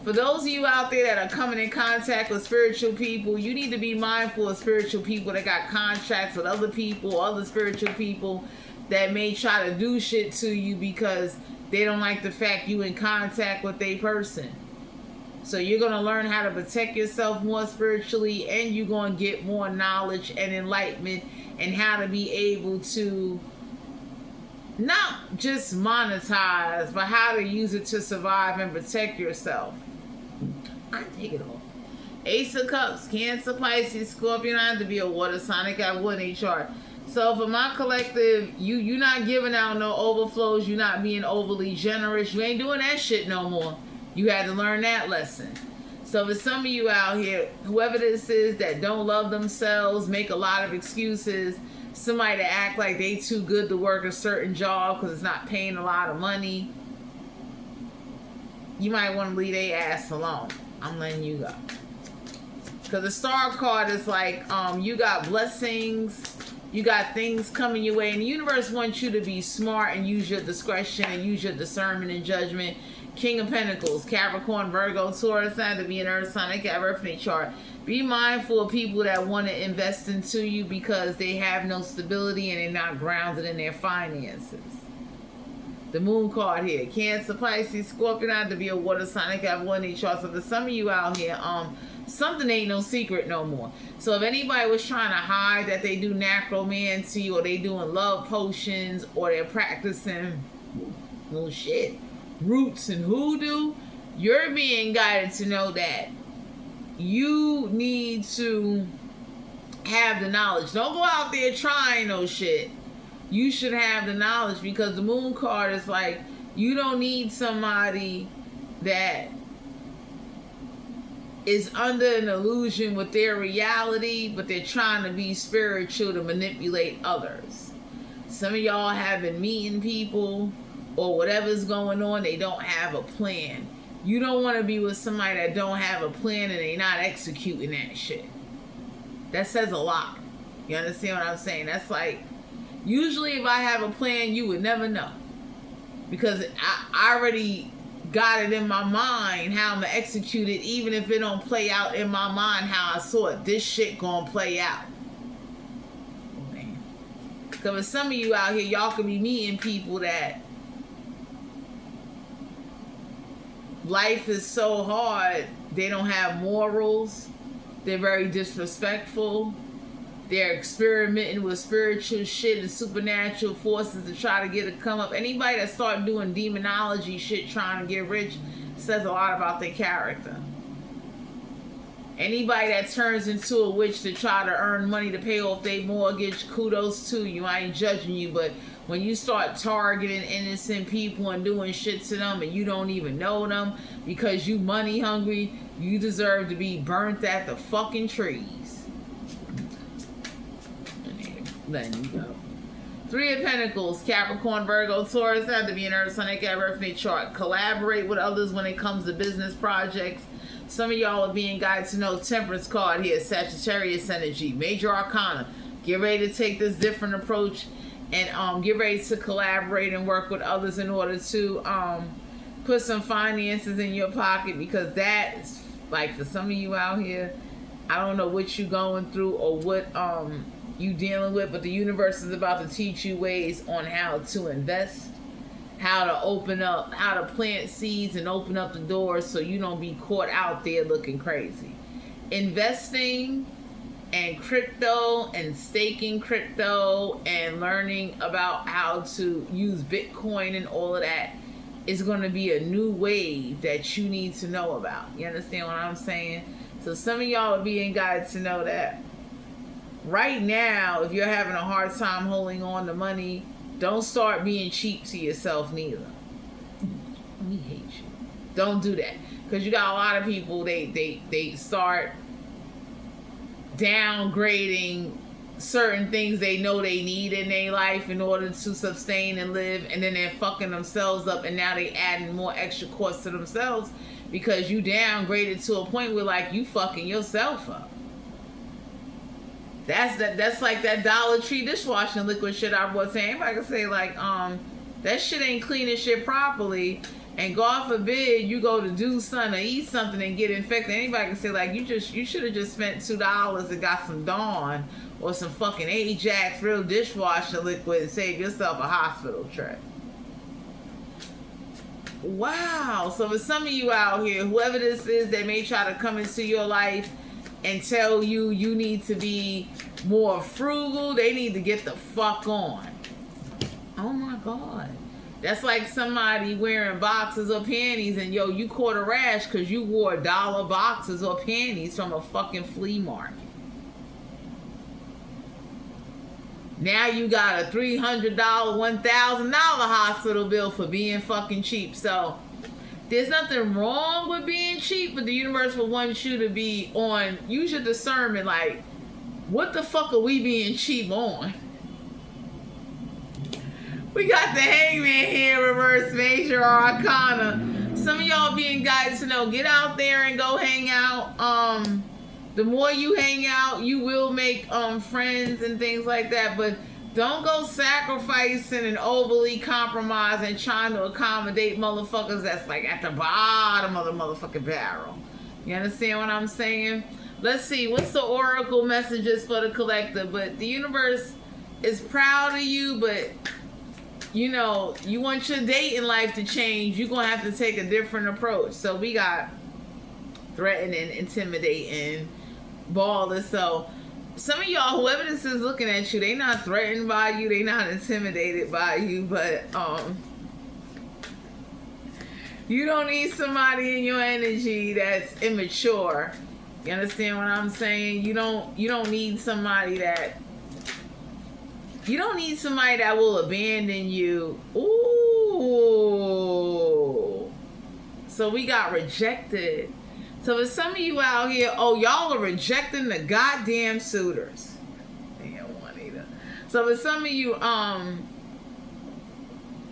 For those of you out there that are coming in contact with spiritual people, you need to be mindful of spiritual people that got contracts with other people, other spiritual people that may try to do shit to you because they don't like the fact you in contact with a person. So you're going to learn how to protect yourself more spiritually, and you're going to get more knowledge and enlightenment and how to be able to not just monetize, but how to use it to survive and protect yourself. I take it off. Ace of Cups, Cancer, Pisces, Scorpion. I have to be a water sign. I wouldn't a chart. So for my collective, you're not giving out no overflows. You're not being overly generous. You ain't doing that shit no more. You had to learn that lesson. So for some of you out here, whoever this is that don't love themselves, make a lot of excuses, somebody that act like they too good to work a certain job because it's not paying a lot of money, you might want to leave their ass alone. I'm letting you go. Because the star card is like, you got blessings, you got things coming your way, and the universe wants you to be smart and use your discretion and use your discernment and judgment. King of Pentacles, Capricorn, Virgo, Taurus, sign to be an earth sign. I got birthday chart. Be mindful of people that want to invest into you because they have no stability and they're not grounded in their finances. The moon card here, Cancer, Pisces, Scorpion, I have to be a water sign. I got one each chart. So for some of you out here, something ain't no secret no more. So if anybody was trying to hide that they do necromancy or they doing love potions or they're practicing roots and hoodoo, you're being guided to know that you need to have the knowledge. Don't go out there trying no shit. You should have the knowledge, because the moon card is like, you don't need somebody that is under an illusion with their reality, but they're trying to be spiritual to manipulate others. Some of y'all have been meeting people or whatever's going on, they don't have a plan. You don't want to be with somebody that don't have a plan and they not executing that shit. That says a lot. You understand what I'm saying? That's like, usually if I have a plan, you would never know. Because I already got it in my mind how I'm going to execute it, even if it don't play out in my mind how I saw it. This shit going to play out. Oh, man. Because for some of you out here, y'all could be meeting people that life is so hard, they don't have morals, they're very disrespectful, they're experimenting with spiritual shit and supernatural forces to try to get a come up. Anybody that start doing demonology shit trying to get rich says a lot about their character. Anybody that turns into a witch to try to earn money to pay off their mortgage, kudos to you. I ain't judging you, but when you start targeting innocent people and doing shit to them and you don't even know them because you money hungry, you deserve to be burnt at the fucking trees. Letting you go. Three of Pentacles, Capricorn, Virgo, Taurus, have to be an Earth Sun, they got birthday chart. Collaborate with others when it comes to business projects. Some of y'all are being guided to know. Temperance card here, Sagittarius energy, Major Arcana. Get ready to take this different approach and get ready to collaborate and work with others in order to put some finances in your pocket, because that's like, for some of you out here, I don't know what you're going through or what you dealing with, but the universe is about to teach you ways on how to invest, how to open up, how to plant seeds and open up the doors so you don't be caught out there looking crazy. Investing and crypto and staking crypto and learning about how to use Bitcoin and all of that is going to be a new wave that you need to know about. You understand what I'm saying? So some of y'all are being guided to know that right now, if you're having a hard time holding on to money, don't start being cheap to yourself neither. We hate you. Don't do that. Because you got a lot of people, they start downgrading certain things they know they need in their life in order to sustain and live, and then they're fucking themselves up, and now they adding more extra costs to themselves because you downgraded to a point where like you fucking yourself up. That's like that Dollar Tree dishwashing liquid shit I was saying. Anybody can say like that shit ain't cleaning shit properly, and God forbid you go to do something or eat something and get infected. Anybody can say like you should have just spent $2 and got some Dawn or some fucking Ajax real dishwasher liquid and save yourself a hospital trip. Wow. So for some of you out here, whoever this is that may try to come into your life and tell you you need to be more frugal, they need to get the fuck on. Oh my God. That's like somebody wearing boxers or panties and yo, you caught a rash because you wore $1 boxers or panties from a fucking flea market. Now you got a $300, $1,000 hospital bill for being fucking cheap. So there's nothing wrong with being cheap, but the universe will want you to be on, use your discernment, like, what the fuck are we being cheap on? We got the Hangman here, reverse Major Arcana. Some of y'all being guided to know, get out there and go hang out. The more you hang out, you will make friends and things like that, but don't go sacrificing and overly compromising, trying to accommodate motherfuckers that's like at the bottom of the motherfucking barrel. You understand what I'm saying? Let's see, what's the oracle messages for the collective? But the universe is proud of you, but you know, you want your dating life to change, you're going to have to take a different approach. So we got threatening, intimidating, baller. So some of y'all, whoever this is looking at you, they not threatened by you, they not intimidated by you, but you don't need somebody in your energy that's immature. You understand what I'm saying? You don't need somebody that will abandon you. Ooh. So we got rejected. So for some of you out here, oh, y'all are rejecting the goddamn suitors. Damn, Juanita. So for some of you,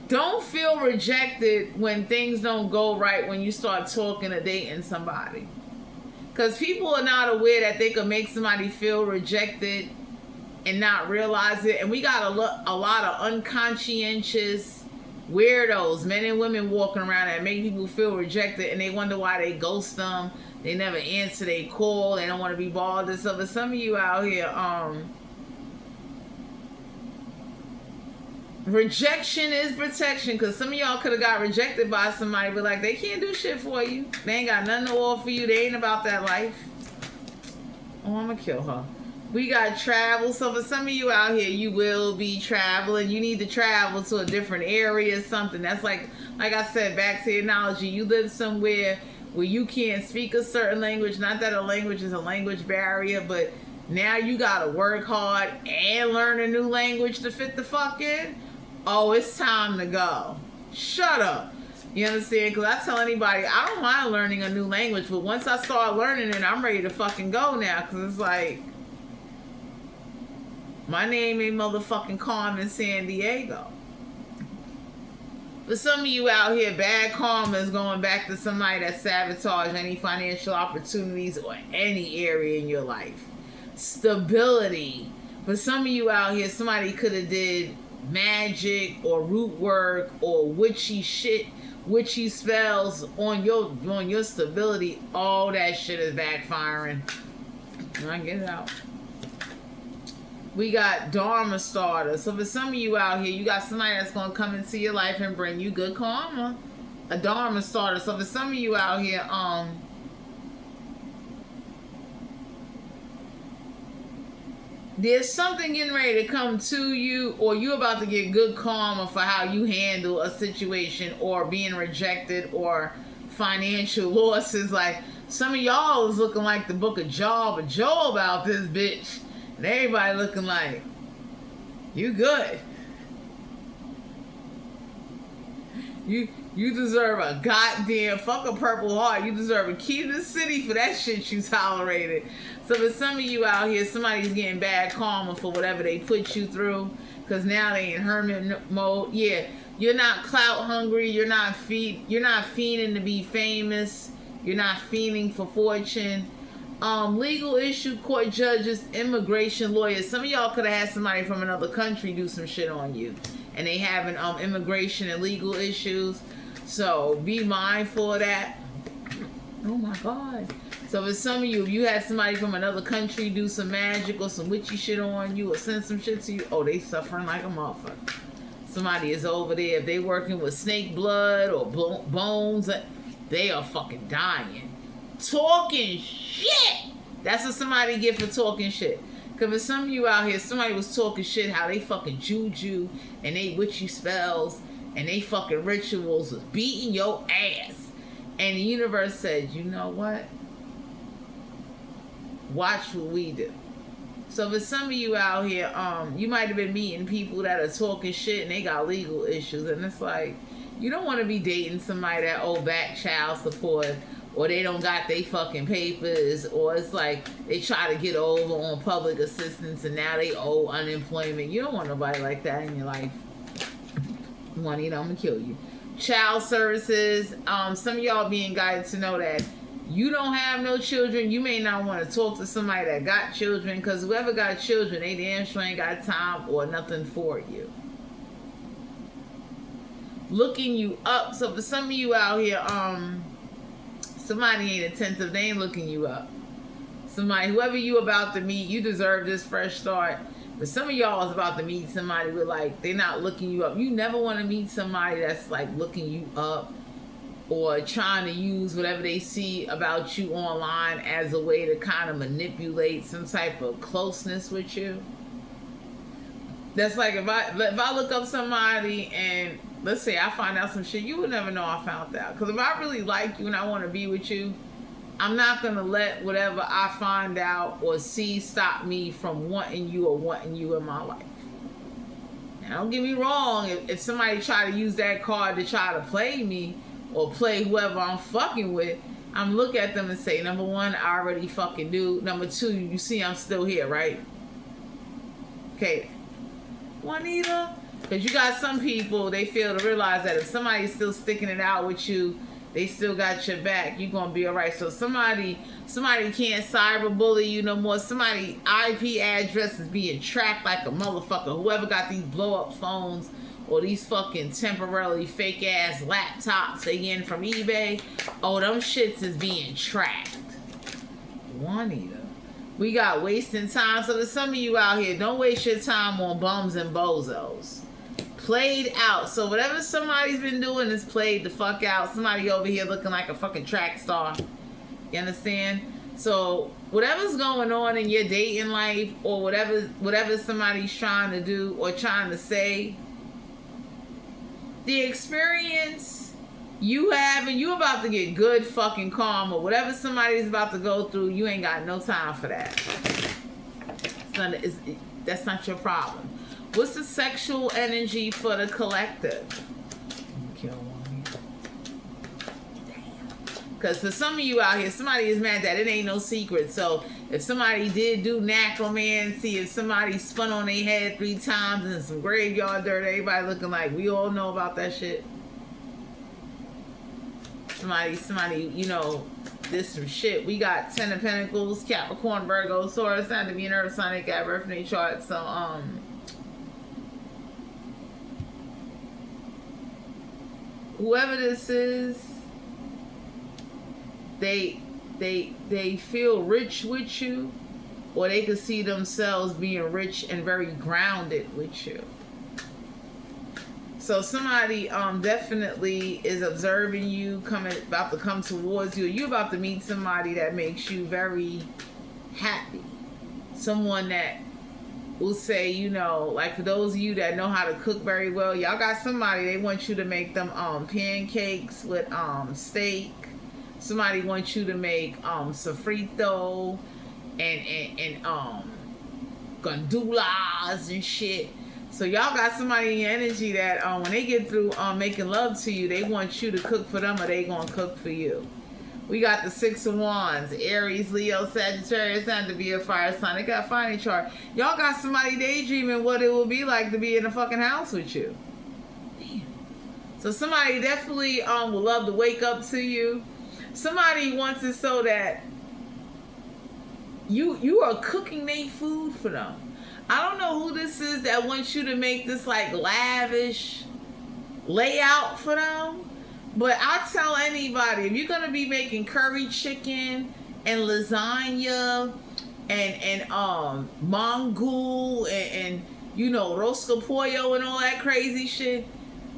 don't feel rejected when things don't go right when you start talking or dating somebody. Because people are not aware that they can make somebody feel rejected and not realize it. And we got a lot of unconscientious weirdos, men and women walking around that make people feel rejected, and they wonder why they ghost them. They never answer their call. They don't want to be bothered. So for some of you out here, rejection is protection, because some of y'all could have got rejected by somebody, but like, they can't do shit for you. They ain't got nothing to offer you. They ain't about that life. Oh, I'm gonna kill her. We got travel. So for some of you out here, you will be traveling. You need to travel to a different area or something. That's like I said, back to the analogy. You live somewhere where you can't speak a certain language. Not that a language is a language barrier, but now you gotta work hard and learn a new language to fit the fuck in. Oh, it's time to go. Shut up. You understand? Because I tell anybody, I don't mind learning a new language, but once I start learning it, I'm ready to fucking go now. Because it's like, my name ain't motherfucking Carmen San Diego. For some of you out here, bad karma is going back to somebody that sabotaged any financial opportunities or any area in your life. Stability. For some of you out here, somebody could have did magic or root work or witchy shit, witchy spells on your stability. All that shit is backfiring. I get it out. We got Dharma starter. So for some of you out here, you got somebody that's going to come into your life and bring you good karma. A Dharma starter. So for some of you out here, there's something getting ready to come to you, or you about to get good karma for how you handle a situation, or being rejected, or financial losses. Like, some of y'all is looking like the book of Job out this bitch. And everybody looking like, you good. You deserve a goddamn fuck a Purple Heart. You deserve a key to the city for that shit you tolerated. So for some of you out here, somebody's getting bad karma for whatever they put you through. Because now they in hermit mode. Yeah, you're not clout hungry. You're not fiending to be famous. You're not fiending for fortune. Legal issue, court judges, immigration lawyers. Some of y'all could have had somebody from another country do some shit on you, and they having immigration and legal issues. So be mindful of that. Oh my God. So for some of you, if you had somebody from another country do some magic or some witchy shit on you or send some shit to you, oh, they suffering like a motherfucker. Somebody is over there. If they working with snake blood or bones, they are fucking dying. Talking shit. That's what somebody get for talking shit. Because for some of you out here, somebody was talking shit how they fucking juju and they witchy spells and they fucking rituals was beating your ass. And the universe said, you know what? Watch what we do. So for some of you out here, you might have been meeting people that are talking shit and they got legal issues. And it's like, you don't want to be dating somebody that owe back child support, or they don't got they fucking papers, or it's like they try to get over on public assistance and now they owe unemployment. You don't want nobody like that in your life. Juanita, I'm gonna kill you. Child services. Some of y'all being guided to know that you don't have no children. You may not want to talk to somebody that got children, because whoever got children, they damn sure ain't got time or nothing for you. Looking you up. So for some of you out here, somebody ain't attentive. They ain't looking you up. Somebody, whoever you about to meet, you deserve this fresh start. But some of y'all is about to meet somebody with like, they're not looking you up. You never want to meet somebody that's like looking you up or trying to use whatever they see about you online as a way to kind of manipulate some type of closeness with you. That's like if I look up somebody and let's say I find out some shit, you would never know I found out. Because if I really like you and I want to be with you, I'm not going to let whatever I find out or see stop me from wanting you or wanting you in my life. Now, don't get me wrong. If somebody try to use that card to try to play me or play whoever I'm fucking with, I'm look at them and say, number one, I already fucking do. Number two, you see I'm still here, right? Okay. Juanita? Because you got some people, they fail to realize that if somebody's still sticking it out with you, they still got your back. You're going to be all right. So somebody can't cyberbully you no more. Somebody IP address is being tracked like a motherfucker. Whoever got these blow-up phones or these fucking temporarily fake-ass laptops they getting from eBay, oh, them shits is being tracked. Juanita. We got wasting time. So there's some of you out here, don't waste your time on bums and bozos. Played out. So whatever somebody's been doing is played the fuck out. Somebody over here looking like a fucking track star. You understand? So whatever's going on in your dating life or whatever somebody's trying to do or trying to say, the experience you have and you about to get good fucking karma. Whatever somebody's about to go through, you ain't got no time for that. That's not your problem. What's the sexual energy for the collective? Because for some of you out here, somebody is mad that it ain't no secret. So if somebody did do necromancy, if somebody spun on their head 3 times and some graveyard dirt, everybody looking like we all know about that shit. Somebody, you know, did some shit. We got 10 of Pentacles, Capricorn, Virgo, Taurus, and to be an Earth sign, they got birth in their chart. So whoever this is, they feel rich with you, or they could see themselves being rich and very grounded with you. So somebody definitely is observing you, about to come towards you. You're about to meet somebody that makes you very happy. Someone that will say, you know, like for those of you that know how to cook very well, y'all got somebody, they want you to make them pancakes with steak. Somebody wants you to make sofrito and gandulas and shit. So y'all got somebody in your energy that when they get through making love to you, they want you to cook for them, or they gonna cook for you. We got the 6 of Wands, Aries, Leo, Sagittarius, and to be a fire sign. They got fire in chart. Y'all got somebody daydreaming what it will be like to be in a fucking house with you. Damn. So somebody definitely will love to wake up to you. Somebody wants it so that you are cooking their food for them. I don't know who this is that wants you to make this like lavish layout for them, but I tell anybody, if you're gonna be making curry chicken and lasagna and mongol and you know rosca pollo and all that crazy shit,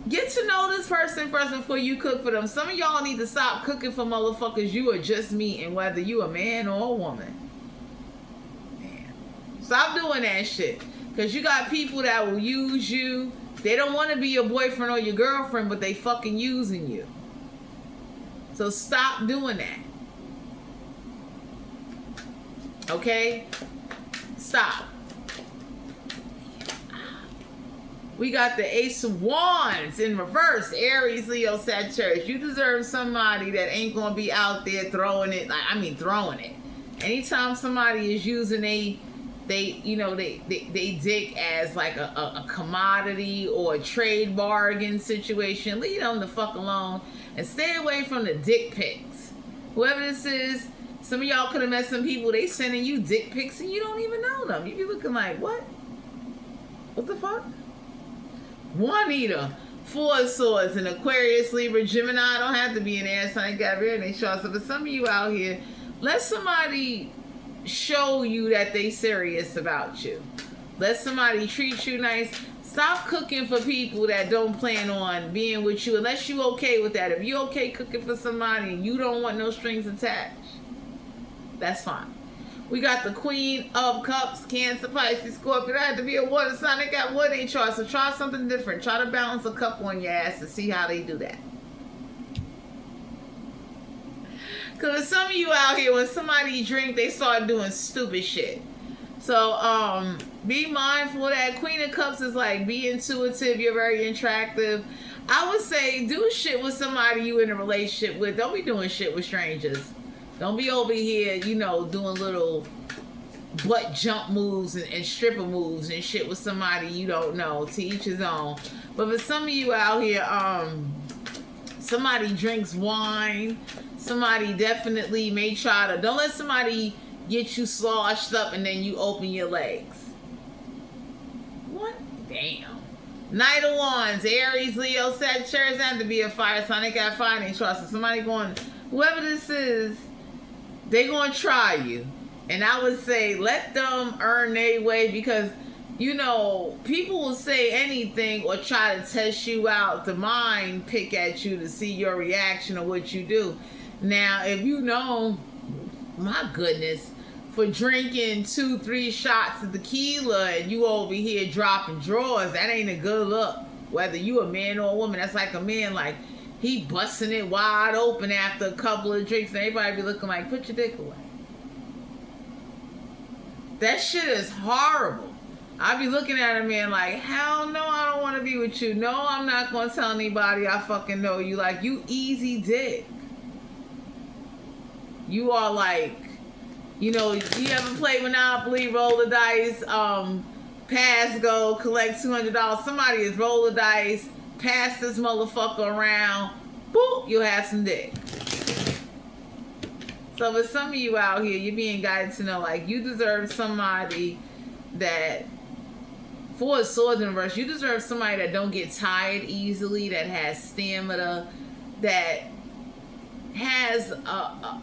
get to know this person first before you cook for them. Some of y'all need to stop cooking for motherfuckers you are just meeting, whether you a man or a woman. Man. Stop doing that shit. Because you got people that will use you. They don't want to be your boyfriend or your girlfriend, but they fucking using you. So stop doing that. Okay? Stop. We got the Ace of Wands in reverse. Aries, Leo, Sagittarius. You deserve somebody that ain't going to be out there throwing it. Throwing it. Anytime somebody is using they dick as like a commodity or a trade bargain situation, leave them the fuck alone and stay away from the dick pics. Whoever this is, some of y'all could have met some people, they sending you dick pics and you don't even know them. You be looking like, what? What the fuck? Juanita, 4 of Swords, an Aquarius, Libra, Gemini. Don't have to be an air sign, Gabriel, and they show us. But some of you out here, let somebody show you that they serious about you. Let somebody treat you nice. Stop cooking for people that don't plan on being with you, unless you okay with that. If you okay cooking for somebody and you don't want no strings attached, that's fine. We got the Queen of Cups, Cancer, Pisces, Scorpio. That had to be a water sign. They got wood in chart, so try something different. Try to balance a cup on your ass to see how they do that. Because some of you out here, when somebody drink, they start doing stupid shit. So be mindful of that. Queen of Cups is like, be intuitive. You're very attractive. I would say do shit with somebody you in a relationship with. Don't be doing shit with strangers. Don't be over here, doing little butt jump moves and stripper moves and shit with somebody you don't know. To each his own. But for some of you out here, somebody drinks wine. Somebody definitely may try to... Don't let somebody get you sloshed up and then you open your legs. What? Damn. Knight of Wands, Aries, Leo, Sagittarius, have to be a fire sign. They got fire in trust. So somebody going... Whoever this is, they going to try you. And I would say let them earn their way, because, people will say anything or try to test you out, to mind pick at you to see your reaction or what you do. Now, if my goodness, for drinking 2-3 shots of tequila and you over here dropping drawers, that ain't a good look. Whether you a man or a woman, that's like a man, like, he busting it wide open after a couple of drinks, and everybody be looking like, put your dick away. That shit is horrible. I be looking at a man like, hell no, I don't want to be with you. No, I'm not going to tell anybody I fucking know you. Like, you easy dick. You are like, you know, you ever play Monopoly, roll the dice, pass, go, collect $200. Somebody is roll the dice, pass this motherfucker around, boop, you'll have some dick. So for some of you out here, you're being guided to know, like, you deserve somebody that, for a swords in reverse, you deserve somebody that don't get tired easily, that has stamina, that has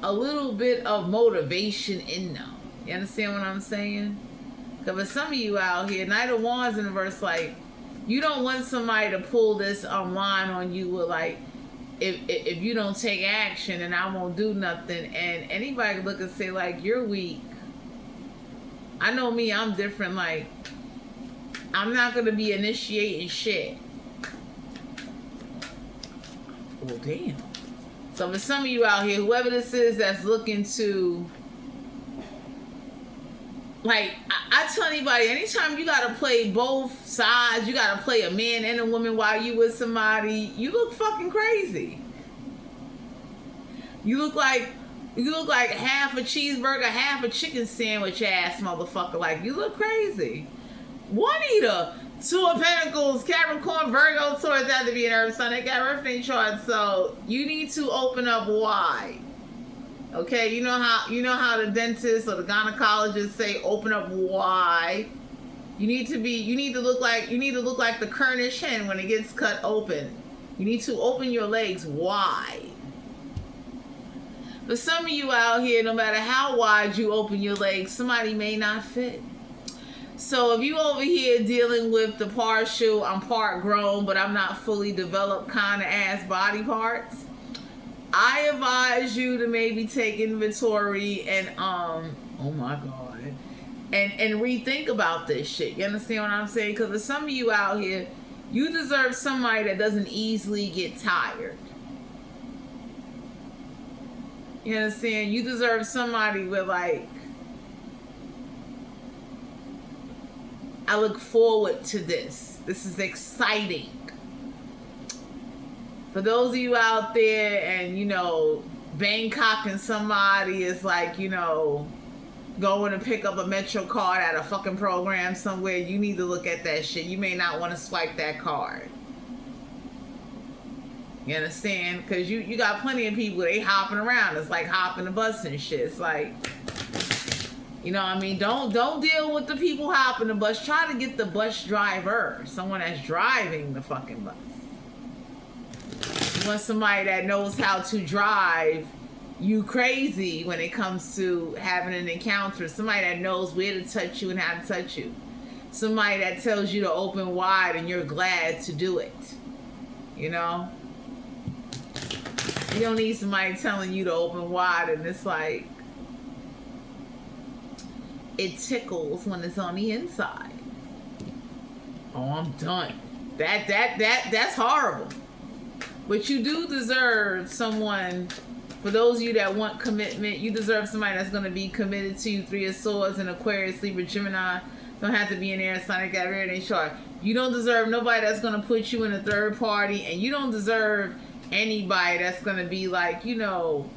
a little bit of motivation in them. You understand what I'm saying? Because for some of you out here, Knight of Wands in reverse, like, you don't want somebody to pull this line on you with, like, if you don't take action and I won't do nothing, and anybody look and say, like, you're weak. I know me, I'm different. Like, I'm not going to be initiating shit. Oh, damn. So for some of you out here, whoever this is that's looking to, like, I tell anybody, anytime you got to play both sides, you got to play a man and a woman while you with somebody, you look fucking crazy. You look like half a cheeseburger, half a chicken sandwich ass motherfucker. Like, you look crazy. Juanita, Two of Pentacles, Capricorn, Virgo, Taurus have to be an Earth sign. They got birthday charts, so you need to open up wide. Okay, you know how the dentist or the gynecologist say open up wide. You need to look like the Cornish hen when it gets cut open. You need to open your legs wide. For some of you out here, no matter how wide you open your legs, somebody may not fit. So if you over here dealing with the partial, I'm part grown, but I'm not fully developed kind of ass body parts, I advise you to maybe take inventory and oh my God, and rethink about this shit. You understand what I'm saying? Because for some of you out here, you deserve somebody that doesn't easily get tired. You understand? You deserve somebody with, like, I look forward to this. This is exciting. For those of you out there and, you know, Bangkok somebody is like, you know, going to pick up a Metro card at a fucking program somewhere, you need to look at that shit. You may not want to swipe that card. You understand? Because you got plenty of people, they hopping around. It's like hopping the bus and shit. It's like, you know what I mean? Don't deal with the people hopping the bus. Try to get the bus driver, someone that's driving the fucking bus. You want somebody that knows how to drive you crazy when it comes to having an encounter. Somebody that knows where to touch you and how to touch you. Somebody that tells you to open wide and you're glad to do it. You know? You don't need somebody telling you to open wide and it's like, it tickles when it's on the inside. Oh, I'm done. That's horrible. But you do deserve someone, for those of you that want commitment, you deserve somebody that's going to be committed to you. Three of Swords and Aquarius, Libra, Gemini. Don't have to be an air sign. Got everything short. You don't deserve nobody that's going to put you in a third party, and you don't deserve anybody that's going to be like, you know,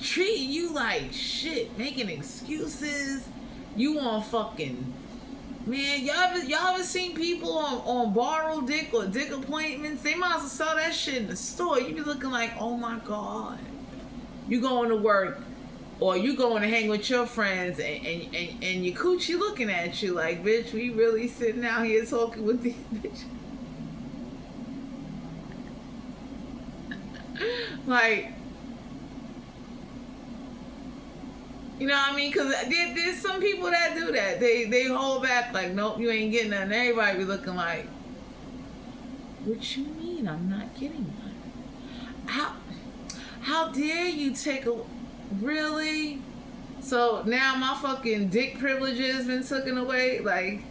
treating you like shit, making excuses. You want fucking, man, y'all ever seen people on borrowed dick or dick appointments? They might as well sell that shit in the store. You be looking like, oh my God. You going to work or you going to hang with your friends and your coochie looking at you like, bitch, we really sitting out here talking with these bitches. Like, you know what I mean? Because there's some people that do that. They hold back like, nope, you ain't getting nothing. Everybody be looking like, what you mean I'm not getting one? How dare you take a, really? So now my fucking dick privileges been taken away? Like,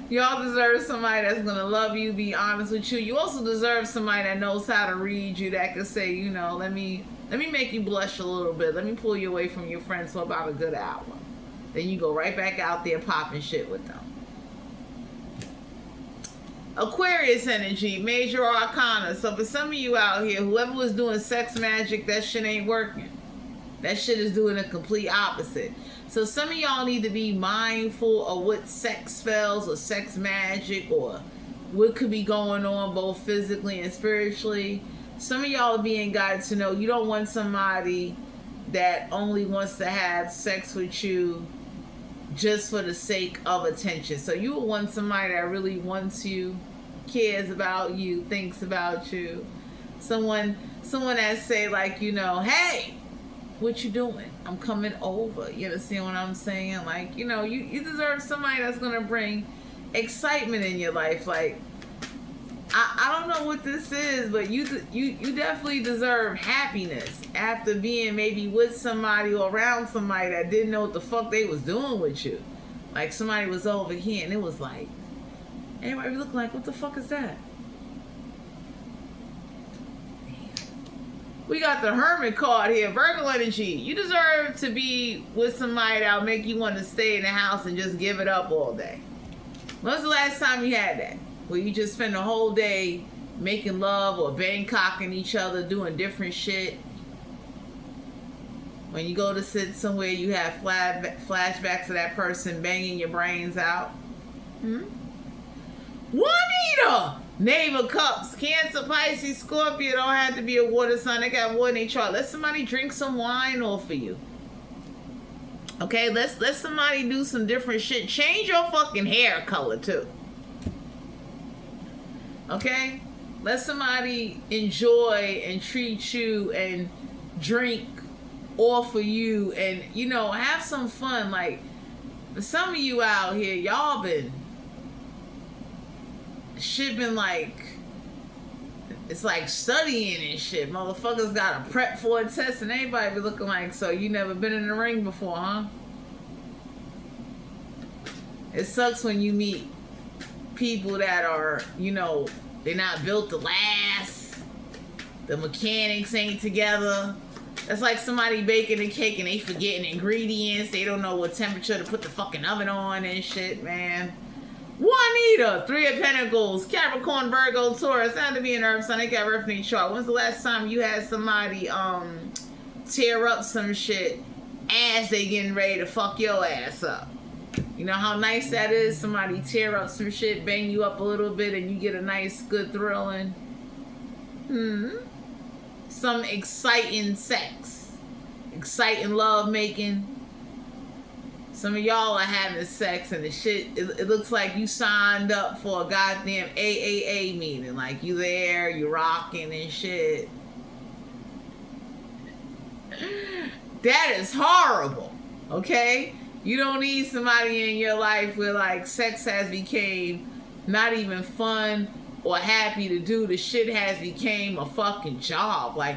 y'all deserve somebody that's gonna love you, be honest with you. You also deserve somebody that knows how to read you, that could say, you know, let me Let me make you blush a little bit. Let me pull you away from your friends for about a good hour. Then you go right back out there popping shit with them. Aquarius energy, major arcana. So for some of you out here, whoever was doing sex magic, that shit ain't working. That shit is doing a complete opposite. So some of y'all need to be mindful of what sex spells or sex magic or what could be going on both physically and spiritually. Some of y'all are being guided to know you don't want somebody that only wants to have sex with you just for the sake of attention. So you will want somebody that really wants you, cares about you, thinks about you. Someone that say like, you know, hey, what you doing? I'm coming over. You understand what I'm saying? Like, you know, you deserve somebody that's gonna bring excitement in your life. Like, I don't know what this is, but you definitely deserve happiness after being maybe with somebody or around somebody that didn't know what the fuck they was doing with you. Like somebody was over here and it was like, everybody looking like, what the fuck is that? We got the Hermit card here, Virgo energy. You deserve to be with somebody that'll make you want to stay in the house and just give it up all day. When was the last time you had that? Where you just spend the whole day making love or Bangkocking each other, doing different shit. When you go to sit somewhere, you have flashbacks of that person banging your brains out. Juanita! Knave of Cups, Cancer, Pisces, Scorpio don't have to be a water sign. They got water in their chart. Let somebody drink some wine off of you. Okay, let somebody do some different shit. Change your fucking hair color too. Okay? Let somebody enjoy and treat you and drink off of you and, you know, have some fun. Like, for some of you out here, y'all been like, it's like studying and shit. Motherfuckers gotta prep for a test and everybody be looking like, so you never been in the ring before, huh? It sucks when you meet people that are, you know, they're not built to last. The mechanics ain't together. That's like somebody baking a cake and they forgetting ingredients. They don't know what temperature to put the fucking oven on and shit, man. Juanita, Three of Pentacles, Capricorn, Virgo, Taurus. Not to be an herb sign, they got earth in your chart. When's the last time you had somebody tear up some shit as they getting ready to fuck your ass up? You know how nice that is? Somebody tear up some shit, bang you up a little bit, and you get a nice, good thrilling. Some exciting sex. Exciting love making. Some of y'all are having sex and the shit, it looks like you signed up for a goddamn AAA meeting. Like you there, you rocking and shit. That is horrible, okay? You don't need somebody in your life where like sex has became not even fun or happy to do. The shit has became a fucking job. Like,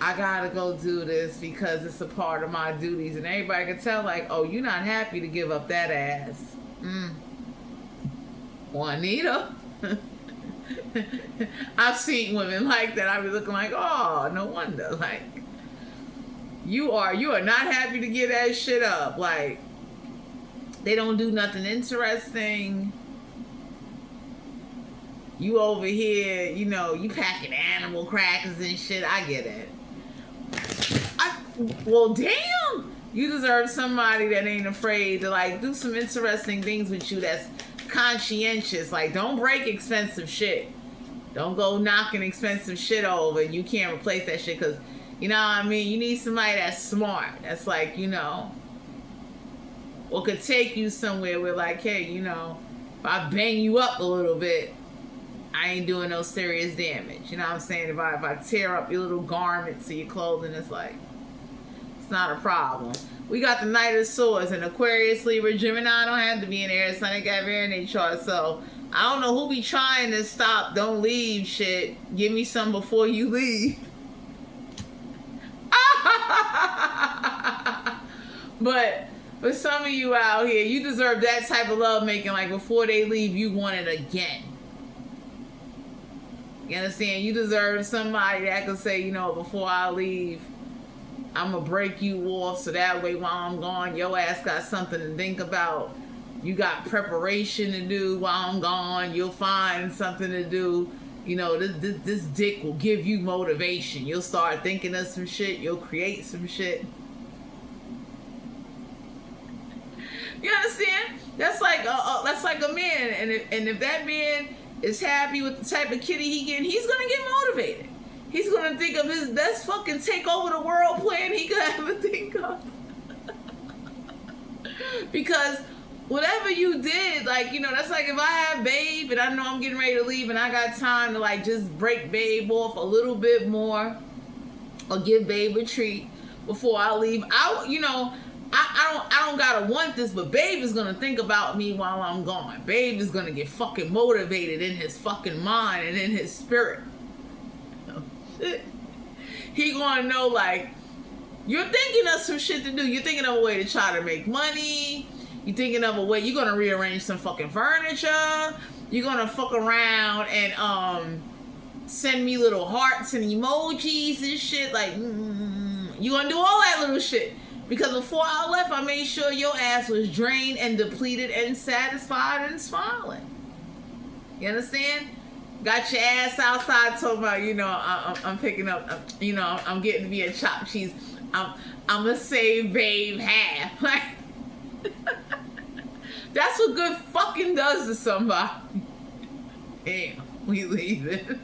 I gotta go do this because it's a part of my duties. And everybody can tell like, oh, you're not happy to give up that ass. Juanita. I've seen women like that. I be looking like, oh, no wonder. Like, you are not happy to give that shit up. Like, they don't do nothing interesting. You over here, you know, you packing animal crackers and shit. I get it. Well, damn. You deserve somebody that ain't afraid to, like, do some interesting things with you that's conscientious. Like, don't break expensive shit. Don't go knocking expensive shit over and you can't replace that shit because, you know what I mean? You need somebody that's smart. That's like, you know, or could take you somewhere where like, hey, you know, if I bang you up a little bit, I ain't doing no serious damage. You know what I'm saying? If I tear up your little garments or your clothing, it's like, it's not a problem. We got the Knight of Swords and Aquarius, Libra, Gemini. Don't have to be in air sign. They got very in their chart. So I don't know who be trying to stop don't leave shit. Give me some before you leave. But for some of you out here, you deserve that type of love making. Like before they leave, you want it again. You understand? You deserve somebody that can say, you know, before I leave, I'm gonna break you off so that way while I'm gone, your ass got something to think about. You got preparation to do while I'm gone. You'll find something to do. You know, this dick will give you motivation. You'll start thinking of some shit. You'll create some shit. You understand? That's like a man, and if that man is happy with the type of kitty he getting, he's gonna get motivated. He's gonna think of his best fucking take over the world plan he could ever think of. Because whatever you did, like, you know, that's like if I have Babe and I know I'm getting ready to leave and I got time to like just break Babe off a little bit more or give Babe a treat before I leave. I don't gotta want this, but Babe is gonna think about me while I'm gone. Babe is gonna get fucking motivated in his fucking mind and in his spirit. Oh, shit. He gonna know, like, you're thinking of some shit to do. You're thinking of a way to try to make money. You're thinking of a way you're gonna rearrange some fucking furniture. You're gonna fuck around and send me little hearts and emojis and shit. Like, you gonna do all that little shit. Because before I left, I made sure your ass was drained and depleted and satisfied and smiling. You understand? Got your ass outside talking about, you know, I'm picking up, you know, I'm getting to be a chopped cheese. I'm gonna save Babe half. Like, that's what good fucking does to somebody. Damn, we leaving.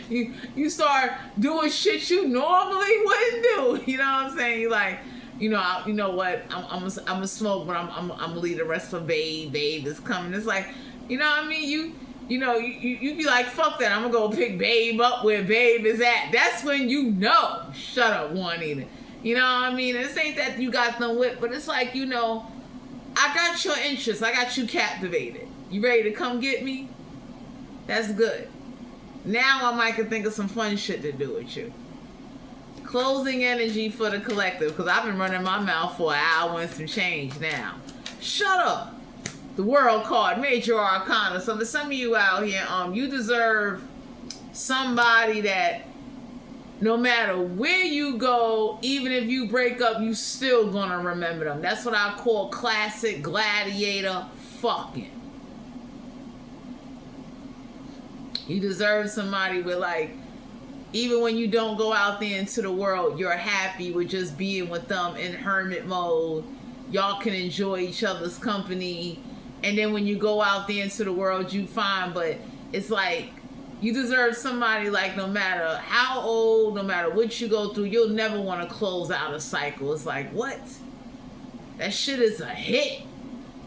You start doing shit you normally wouldn't do. You know what I'm saying? You like, you know what? I'm gonna smoke, but I'm gonna leave the rest for Babe. Babe is coming. It's like, you know what I mean? You be like, fuck that. I'm gonna go pick Babe up where Babe is at. That's when you know. Shut up, Juanita. You know what I mean? And this ain't that you got them whipped, but it's like, you know, I got your interest. I got you captivated. You ready to come get me? That's good. Now I might can think of some fun shit to do with you. Closing energy for the collective, because I've been running my mouth for an hour and some change now. Shut up. The World card, Major Arcana. So for some of you out here, you deserve somebody that no matter where you go, even if you break up, you still gonna remember them. That's what I call classic gladiator fucking. You deserve somebody with, like, even when you don't go out there into the world, you're happy with just being with them in hermit mode. Y'all can enjoy each other's company. And then when you go out there into the world, you find, but it's like, you deserve somebody, like, no matter how old, no matter what you go through, you'll never want to close out a cycle. It's like, what? That shit is a hit.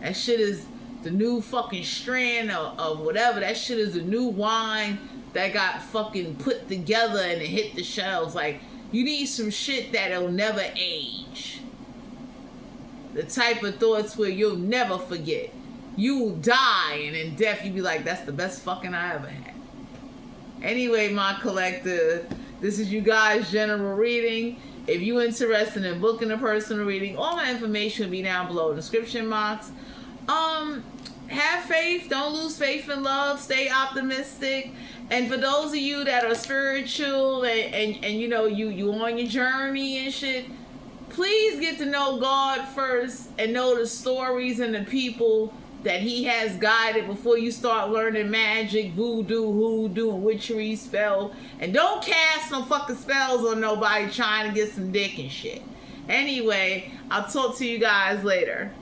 That shit is the new fucking strand of whatever. That shit is the new wine that got fucking put together and it hit the shelves. Like, you need some shit that'll never age. The type of thoughts where you'll never forget. You will die, and in death you be like, that's the best fucking I ever had. Anyway, my collective, this is you guys' general reading. If you're interested in booking a personal reading, all my information will be down below in the description box. Have faith. Don't lose faith in love. Stay optimistic. And for those of you that are spiritual and you know, you on your journey and shit, please get to know God first and know the stories and the people that he has guided before you start learning magic, voodoo, hoodoo, and witchery spell. And don't cast no fucking spells on nobody trying to get some dick and shit. Anyway, I'll talk to you guys later.